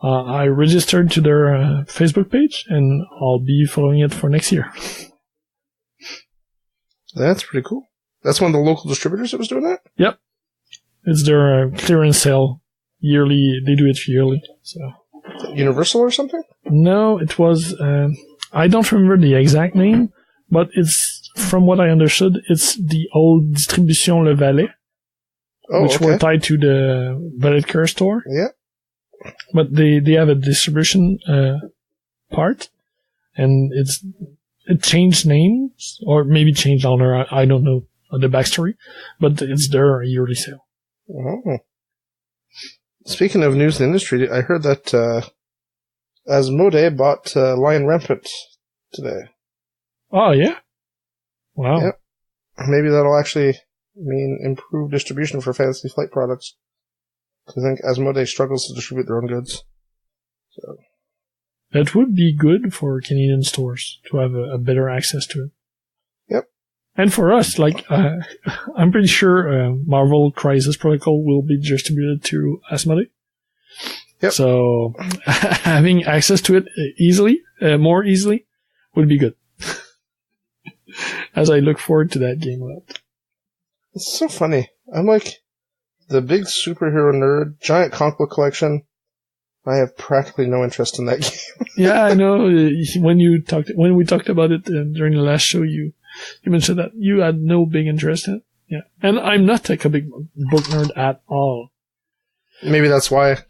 I registered to their Facebook page, and I'll be following it for next year. That's pretty cool. That's one of the local distributors that was doing that? Yep. It's their clearance sale yearly. They do it yearly. So Universal or something? no, it was. I don't remember the exact name, but it's from what I understood, it's the old Distribution Le Valais, which were tied to the Valet Cœur store. Yeah. But they have a distribution part, and it changed names or maybe changed owner. I don't know the backstory, but it's their yearly sale. Oh. Speaking of news in the industry, I heard that Asmodee bought Lion Rampant today. Oh yeah, wow. Yep. Maybe that'll actually mean improved distribution for Fantasy Flight products. I think Asmodee struggles to distribute their own goods. So. That would be good for Canadian stores to have a better access to it. Yep. And for us, I'm pretty sure Marvel Crisis Protocol will be distributed to Asmodee. Yep. So having access to it more easily, would be good. As I look forward to that game a lot. It's so funny. I'm like the big superhero nerd, giant comic book collection. I have practically no interest in that game. Yeah, I know. When we talked about it during the last show, you mentioned that you had no big interest in it. Yeah, and I'm not like a big book nerd at all. Maybe that's why.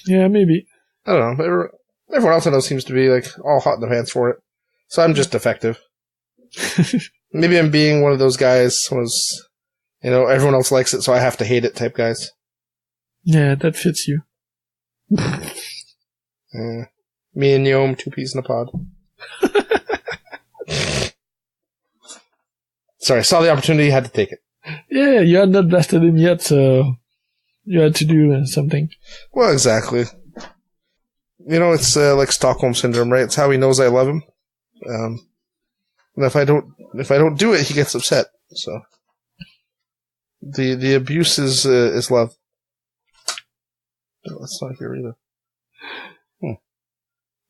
Yeah, maybe. I don't know. Everyone else I know seems to be like all hot in their pants for it. So I'm just defective. Maybe I'm being one of those guys who's, everyone else likes it, so I have to hate it type guys. Yeah, that fits you. Me and Yom, 2 peas in a pod. Sorry, saw the opportunity, had to take it. Yeah, you had not blasted him yet, so you had to do something. Well, exactly. It's like Stockholm Syndrome, right? It's how he knows I love him. And if I don't do it, he gets upset. So the abuse is love. No, that's not here either.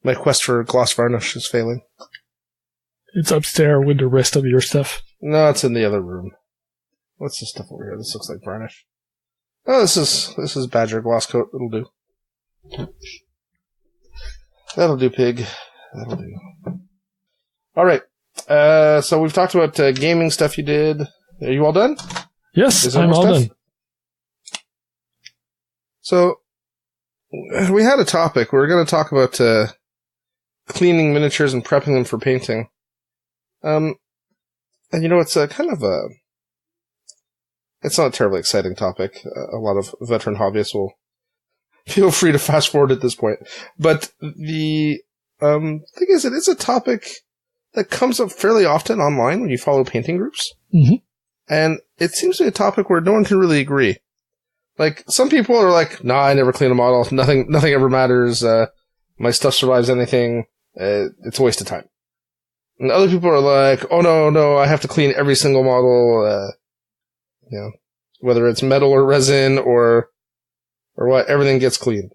My quest for gloss varnish is failing. It's upstairs with the rest of your stuff. No, it's in the other room. What's this stuff over here? This looks like varnish. Oh, this is Badger gloss coat. It'll do. That'll do, pig. That'll do. All right. So we've talked about gaming stuff you did. Are you all done? Yes, I'm all done. So we had a topic. We were going to talk about cleaning miniatures and prepping them for painting. And it's it's not a terribly exciting topic. A lot of veteran hobbyists will feel free to fast forward at this point. But the thing is, it is a topic that comes up fairly often online when you follow painting groups. Mm-hmm. And it seems to be a topic where no one can really agree. Like, some people are like, nah, I never clean a model. Nothing ever matters. My stuff survives anything. It's a waste of time. And other people are like, oh no, I have to clean every single model. Whether it's metal or resin or what, everything gets cleaned.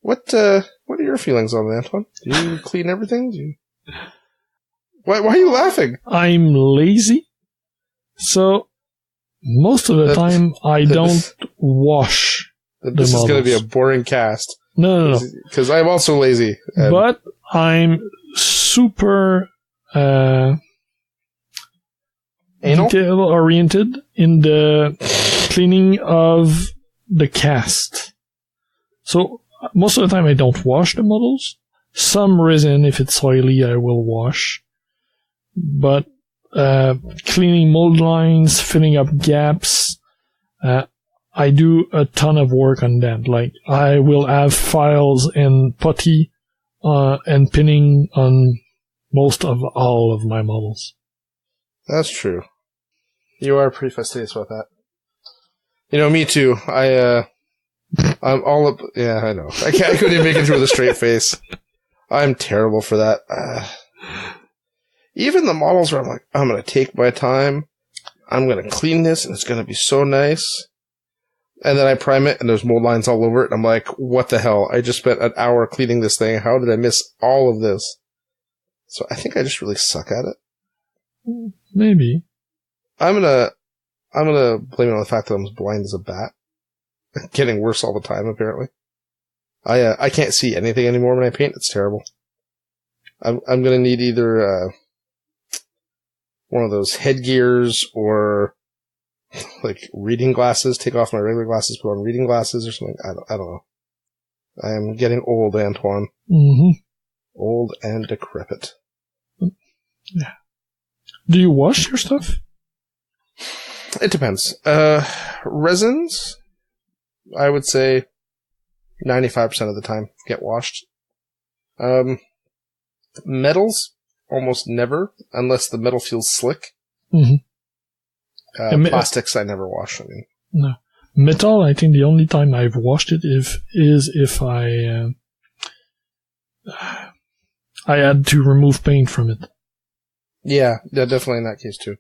What are your feelings on that, Antoine? Do you clean everything? Why are you laughing? I'm lazy. So, most of the time, I don't wash the models. This is going to be a boring cast. No. Because I'm also lazy. But I'm super detail-oriented in the cleaning of the cast. So, most of the time, I don't wash the models. Some resin, if it's oily, I will wash. But cleaning mold lines, filling up gaps, I do a ton of work on that. Like, I will have files and putty and pinning on most of all of my models. That's true. You are pretty fastidious about that. Me too. I'm all up. Yeah, I know. I couldn't even make it through with a straight face. I'm terrible for that. Even the models where I'm like, I'm going to take my time, I'm going to clean this, and it's going to be so nice. And then I prime it, and there's mold lines all over it, and I'm like, what the hell? I just spent an hour cleaning this thing. How did I miss all of this? So I think I just really suck at it. Maybe. I'm gonna blame it on the fact that I'm as blind as a bat. getting worse all the time, apparently. I can't see anything anymore when I paint. It's terrible. I'm gonna need either one of those headgears or like reading glasses. Take off my regular glasses, put on reading glasses or something. I don't know. I am getting old, Antoine. Mm-hmm. Old and decrepit. Yeah. Do you wash your stuff? It depends. Resins, I would say 95% of the time get washed. Metals, almost never, unless the metal feels slick. Mm-hmm. Plastics, I never wash. I mean, no. Metal, I think the only time I've washed it is if I had to remove paint from it. Yeah, definitely in that case too.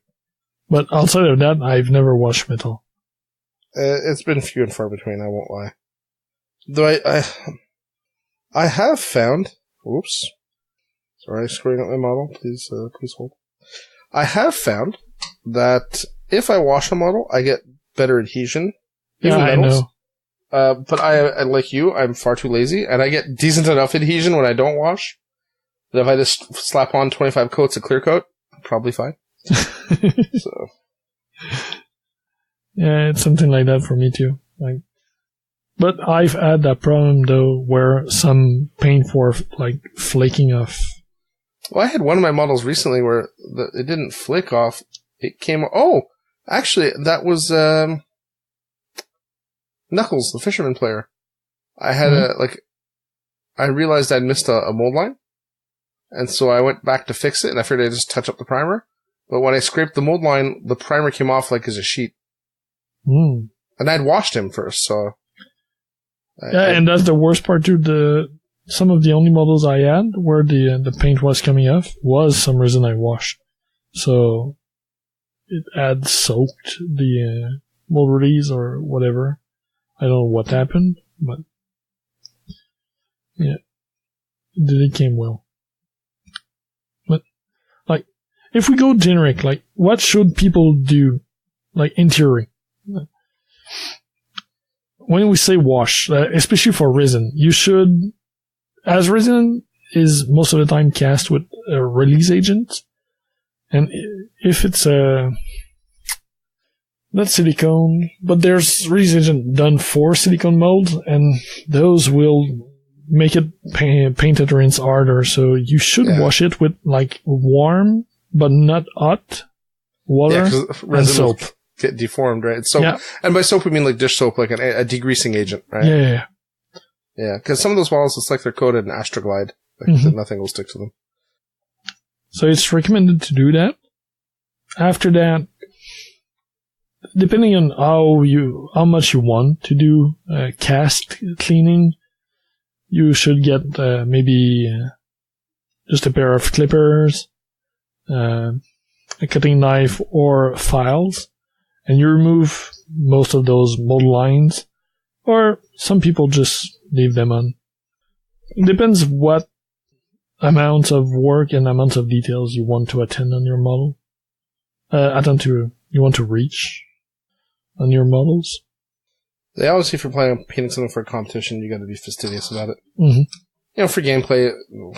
But outside of that, I've never washed metal. It's been few and far between, I won't lie. Though I have found... Oops. Sorry, screwing up my model. Please hold. I have found that if I wash a model, I get better adhesion. Yeah, I know. But I, like you, I'm far too lazy, and I get decent enough adhesion when I don't wash. That if I just slap on 25 coats of clear coat, I'm probably fine. So. Yeah, it's something like that for me too. But I've had that problem though, where some paint were like flaking off. Well, I had one of my models recently where it didn't flick off. It came. Oh, actually, that was Knuckles, the fisherman player. I had I realized I'd missed a mold line, and so I went back to fix it, and I figured I'd just touch up the primer. But when I scraped the mold line, the primer came off like as a sheet. Mm. And I'd washed him first, so... and that's the worst part too. Some of the only models I had where the paint was coming off was some resin I washed. So it had soaked the mold release or whatever. I don't know what happened, but yeah, it came well. But like, if we go generic, like, what should people do, like in theory? When we say wash, especially for resin, you should, as resin is most of the time cast with a release agent, and if it's not silicone, but there's release agent done for silicone molds, and those will make it paint adherence harder, so you should wash it with like warm, but not hot, water and soap. Get deformed, right? Soap, and by soap we mean like dish soap, like a degreasing agent, right? Yeah. Because some of those bottles, it's like they're coated in Astroglide, nothing will stick to them. So it's recommended to do that. After that, depending on how much you want to do cast cleaning, you should get maybe just a pair of clippers, a cutting knife, or files. And you remove most of those mold lines, or some people just leave them on. It depends what amounts of work and amounts of details you want to attend on your model. You want to reach on your models. They always say if you're planning on painting something for a competition, you got to be fastidious about it. Mm-hmm. You know, for gameplay,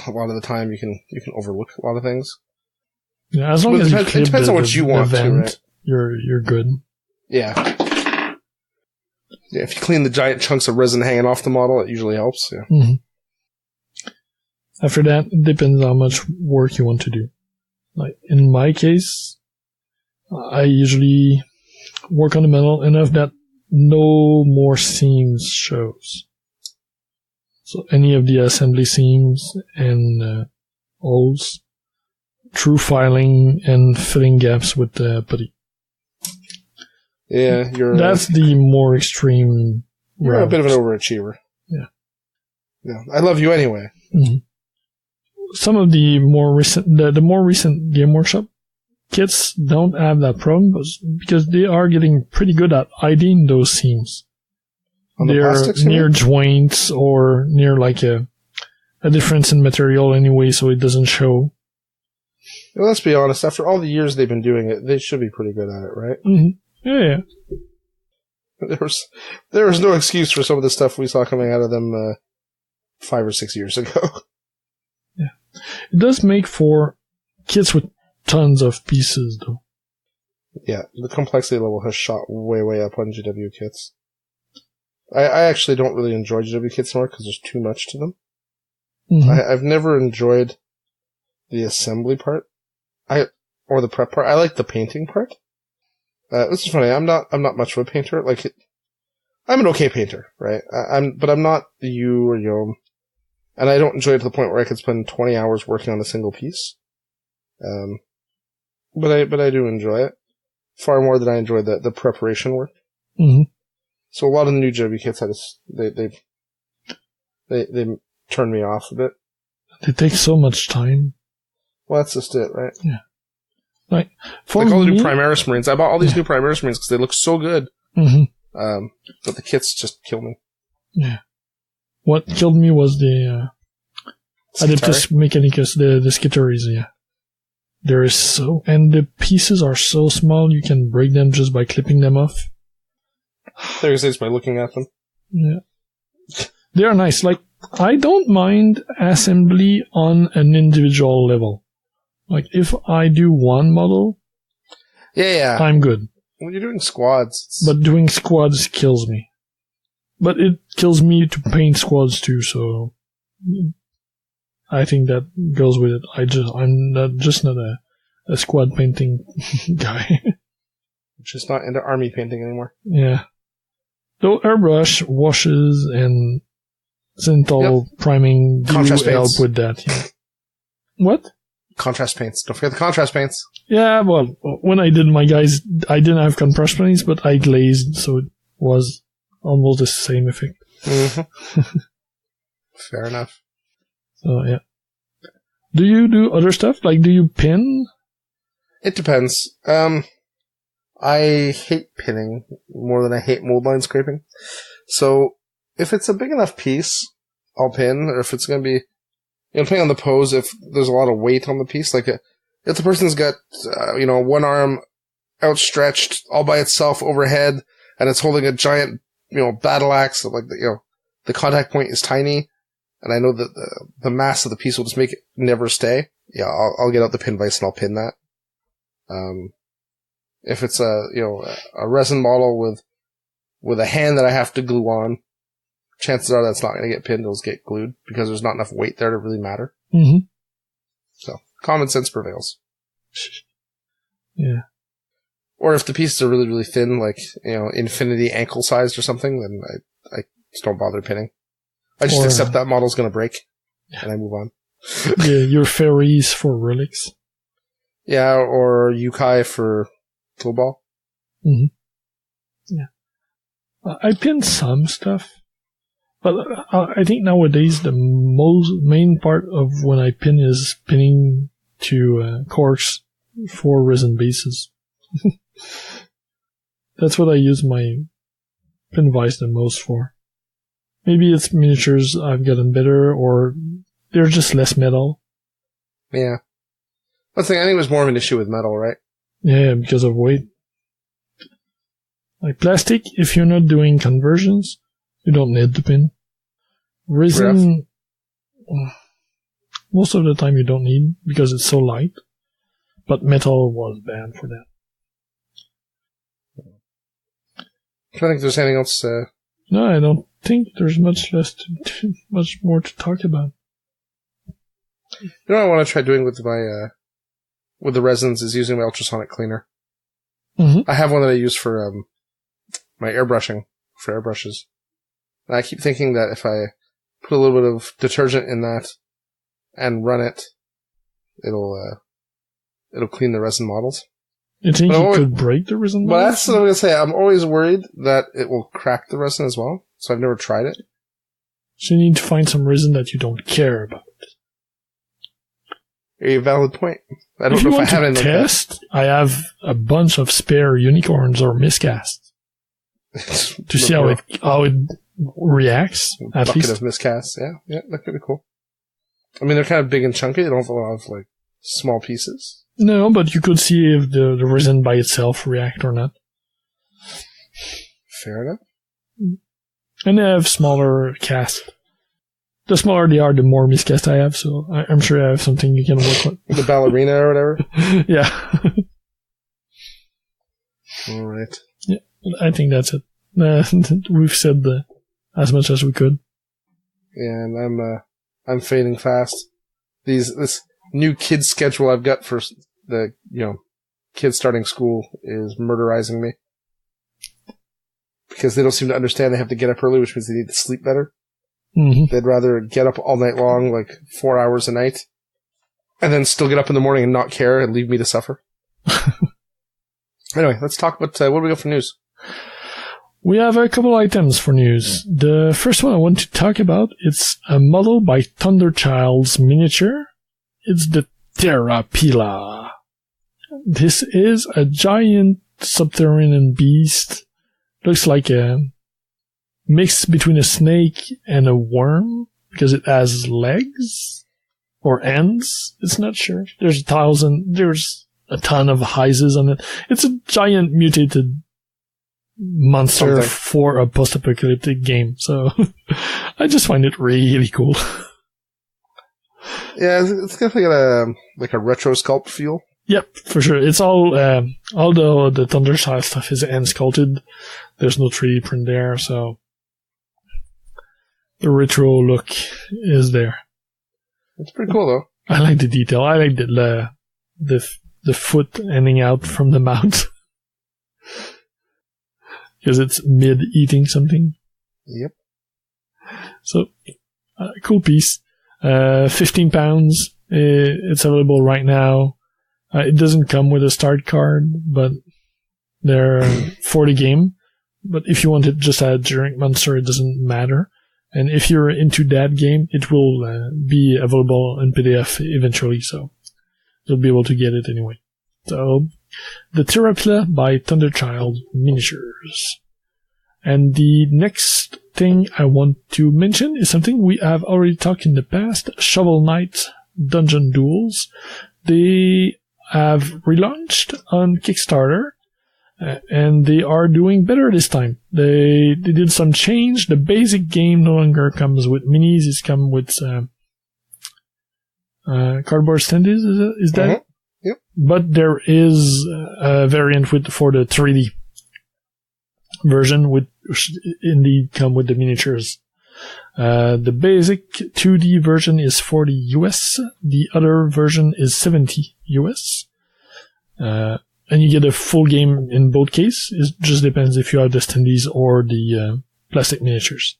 a lot of the time you can overlook a lot of things. Yeah, as long as it depends on what you want to, right? You're good. Yeah. Yeah, if you clean the giant chunks of resin hanging off the model, it usually helps. Yeah. Mm-hmm. After that, it depends how much work you want to do. Like in my case, I usually work on the metal enough that no more seams shows. So any of the assembly seams and holes, through filing and filling gaps with putty. Yeah, that's the more extreme. You're a bit of an overachiever. Yeah. I love you anyway. Mm-hmm. Some of the more recent Game Workshop kits don't have that problem, because they are getting pretty good at hiding those seams. They're near joints or near like a difference in material anyway, so it doesn't show. Well, let's be honest. After all the years they've been doing it, they should be pretty good at it, right? Mm-hmm. Yeah. There was no excuse for some of the stuff we saw coming out of them 5 or 6 years ago. Yeah. It does make for kits with tons of pieces, though. Yeah, the complexity level has shot way up on GW kits. I actually don't really enjoy GW kits anymore because there's too much to them. Mm-hmm. I've never enjoyed the assembly part, or the prep part. I like the painting part. This is funny. I'm not much of a painter. Like, I'm an okay painter, right? But I'm not you or Yom, and I don't enjoy it to the point where I could spend 20 hours working on a single piece. But I do enjoy it far more than I enjoy the preparation work. Mm-hmm. So a lot of the new GW kits, they turn me off a bit. They take so much time. Well, that's just it, right? Yeah. Like all the new Primaris Marines. I bought all these new Primaris Marines because they look so good. Mm-hmm. But the kits just kill me. Yeah. What killed me was the Adeptus Mechanicus, the Skitaries, yeah. And the pieces are so small you can break them just by clipping them off. There's just by looking at them. Yeah. They are nice. Like, I don't mind assembly on an individual level. Like, if I do one model, yeah, I'm good. When you're doing squads. But doing squads kills me. But it kills me to paint squads too, so I think that goes with it. I'm not a squad painting guy. Just not into army painting anymore. Yeah. Though airbrush, washes, and Synthol priming do help with that. Yeah. What? Contrast paints. Don't forget the contrast paints. Yeah, well, when I did my guys, I didn't have contrast paints, but I glazed, so it was almost the same effect. Mm-hmm. Fair enough. So, yeah. Do you do other stuff? Like, do you pin? It depends. I hate pinning more than I hate mold line scraping. So, if it's a big enough piece, I'll pin, or if it's going to be, depending on the pose, if there's a lot of weight on the piece, like if the person's got, one arm outstretched all by itself overhead, and it's holding a giant, battle axe, like, the contact point is tiny, and I know that the mass of the piece will just make it never stay, yeah, I'll get out the pin vise and I'll pin that. If it's a resin model with a hand that I have to glue on, chances are that's not going to get pinned, it'll get glued, because there's not enough weight there to really matter. Mm-hmm. So, common sense prevails. Yeah. Or if the pieces are really, really thin, like, infinity ankle sized or something, then I just don't bother pinning. I just accept that model's going to break, and I move on. Yeah, your fairies for relics. Yeah, or Yukai for Global. Mm-hmm. Yeah. I pin some stuff. But I think nowadays the main part of when I pin is pinning to corks for resin bases. That's what I use my pin vise the most for. Maybe it's miniatures I've gotten better, or they're just less metal. Yeah. I think it was more of an issue with metal, right? Yeah, because of weight. Like plastic, if you're not doing conversions, you don't need to pin. Resin, most of the time you don't need, because it's so light. But metal was bad for that. I don't think there's anything else. No, I don't think there's much more to talk about. What I want to try doing with with the resins is using my ultrasonic cleaner. Mm-hmm. I have one that I use for my airbrushing, for airbrushes. And I keep thinking that if I put a little bit of detergent in that and run it, it'll clean the resin models. You think you could break the resin models? Well, that's what I'm going to say. I'm always worried that it will crack the resin as well, so I've never tried it. So you need to find some resin that you don't care about. A valid point. I don't know if I have any test. I have a bunch of spare unicorns or miscasts to see how it reacts. A bucket of miscasts. Yeah, that could be cool. I mean, they're kind of big and chunky. They don't have a lot of small pieces. No, but you could see if the resin by itself react or not. Fair enough. And they have smaller casts. The smaller they are, the more miscast I have, so I'm sure I have something you can work with. The ballerina or whatever? Yeah. All right. Yeah, I think that's it. We've said as much as we could. Yeah, and I'm fading fast. This new kid schedule I've got for the, kids starting school is murderizing me. Because they don't seem to understand they have to get up early, which means they need to sleep better. Mm-hmm. They'd rather get up all night long, like 4 hours a night, and then still get up in the morning and not care and leave me to suffer. Anyway, let's talk about what do we got for news? We have a couple items for news. The first one I want to talk about, it's a model by ThunderChild Miniatures. It's the Terrapilla. This is a giant subterranean beast. Looks like a mix between a snake and a worm, because it has legs or ends. It's not sure. There's a ton of hizes on it. It's a giant mutated monster for a post-apocalyptic game. So I just find it really cool. Yeah, it's definitely got a retro sculpt feel. Yep, for sure. It's all, although the ThunderChild stuff is hand sculpted, there's no 3D print there, so the retro look is there. It's pretty cool, though. I like the detail. I like the foot ending out from the mouth. Because it's mid-eating something. Yep. So, cool piece. 15 pounds. It's available right now. It doesn't come with a start card, but they're for the game. But if you want it just as a generic monster, it doesn't matter. And if you're into that game, it will be available in PDF eventually, so you'll be able to get it anyway. So, the Terrapilla by ThunderChild Miniatures. And the next thing I want to mention is something we have already talked in the past, Shovel Knight Dungeon Duels. They have relaunched on Kickstarter, and they are doing better this time. They did some change. The basic game no longer comes with minis. It's come with cardboard standees. Is that? Mm-hmm. Yep. But there is a variant for the 3D version, which indeed come with the miniatures. The basic 2D version is $40 US. The other version is $70 US. And you get a full game in both cases. It just depends if you have the standees or the plastic miniatures.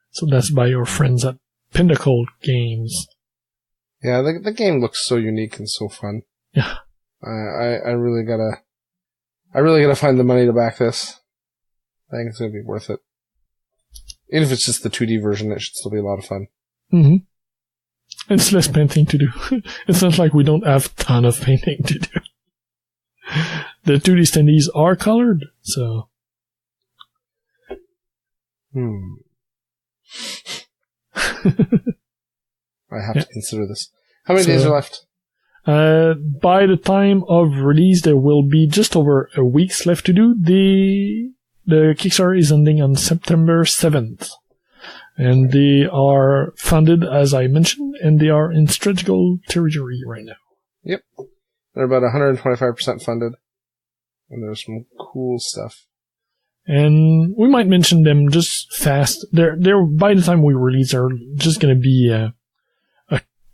So that's by your friends at Panda Cult Games. Yeah, the game looks so unique and so fun. Yeah. I really gotta find the money to back this. I think it's gonna be worth it. Even if it's just the 2D version, it should still be a lot of fun. Mm-hmm. It's less painting to do. It's not like we don't have a ton of painting to do. The 2D standees are colored, so. I have to consider this. How many days are left? By the time of release, there will be just over a week's left to do. The Kickstarter is ending on September 7th. And they are funded, as I mentioned, and they are in stretch goal territory right now. Yep. They're about 125% funded. And there's some cool stuff. And we might mention them just fast. They're by the time we release, they're just going to be a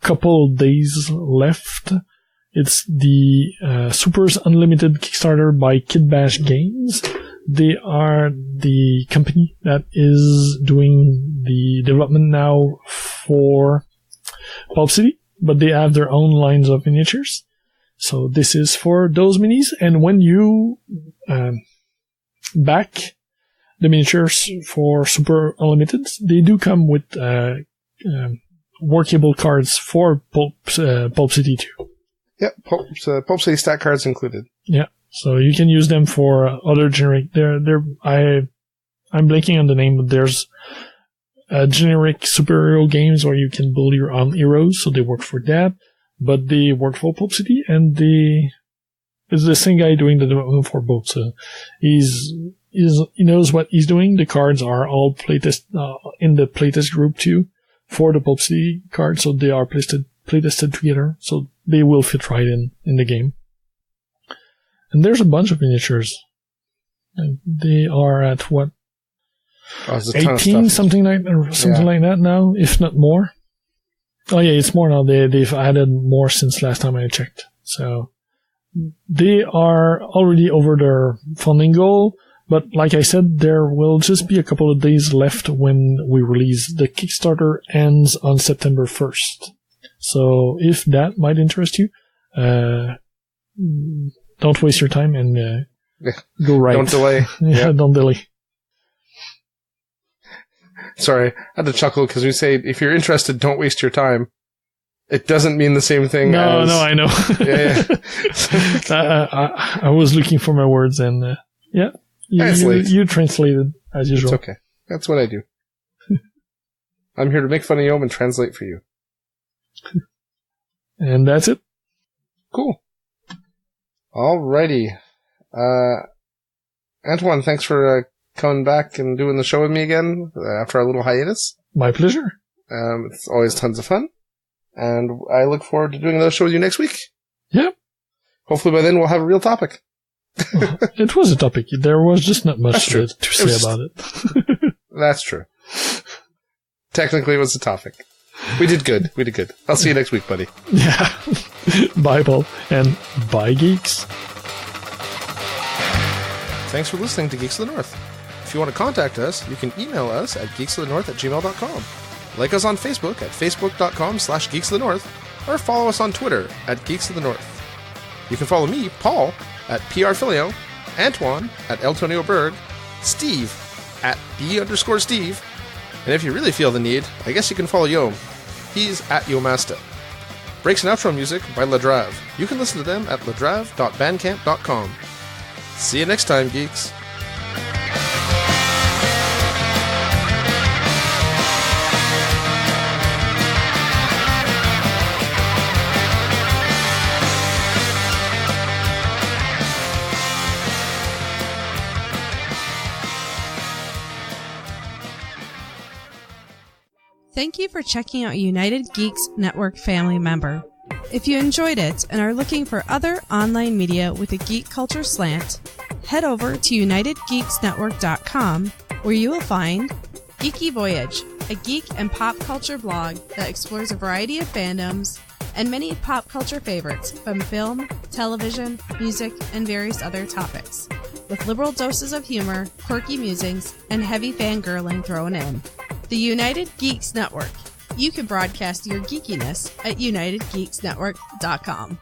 couple days left. It's the Supers Unlimited Kickstarter by Kitbash Games. They are the company that is doing the development now for Pulp City, but they have their own lines of miniatures. So this is for those minis, and when you back the miniatures for Super Unlimited, they do come with workable cards for Pulp City too. Yep, Pulp City stat cards included. Yeah, so you can use them for other generic. I'm blanking on the name, but there's generic superhero games where you can build your own heroes, so they work for that. But they work for Pulp City, and it's the same guy doing the development for both. So he's he knows what he's doing. The cards are all playtest in the playtest group too for the Pulp City cards, so they are playtested together, so they will fit right in the game. And there's a bunch of miniatures. They are at what? 18, something like that now, if not more. Oh yeah, it's more now. They've added more since last time I checked. So they are already over their funding goal, but like I said, there will just be a couple of days left when we release. The Kickstarter ends on September 1st. So if that might interest you, don't waste your time and go right. Don't delay. Yeah, don't delay. Sorry, I had to chuckle because we say, if you're interested, don't waste your time. It doesn't mean the same thing as... No, I know. I was looking for my words and, you translated as usual. It's okay. That's what I do. I'm here to make fun of you and translate for you. And that's it. Cool. Alrighty. Antoine, thanks for coming back and doing the show with me again after our little hiatus. My pleasure. It's always tons of fun. And I look forward to doing another show with you next week. Yep. Hopefully by then we'll have a real topic. It was a topic. There was just not much to say about it. That's true. Technically it was a topic. We did good. I'll see you next week, buddy. Yeah. Bye, Paul. And bye, geeks. Thanks for listening to Geeks of the North. If you want to contact us, you can email us at geeksofthenorth@gmail.com. Like us on Facebook at facebook.com/geeksofthenorth, or follow us on Twitter at Geeks of the North. You can follow me, Paul, at PRFilio, Antoine at Eltonio Berg, Steve at D_Steve, and if you really feel the need, I guess you can follow Yom. He's at Yomasta. Breaks and outro music by Ladrave. You can listen to them at ladrave.bandcamp.com. See you next time, geeks. Thank you for checking out United Geeks Network family member. If you enjoyed it and are looking for other online media with a geek culture slant, head over to UnitedGeeksNetwork.com, where you will find Geeky Voyage, a geek and pop culture blog that explores a variety of fandoms and many pop culture favorites from film, television, music, and various other topics, with liberal doses of humor, quirky musings, and heavy fangirling thrown in. The United Geeks Network. You can broadcast your geekiness at UnitedGeeksNetwork.com.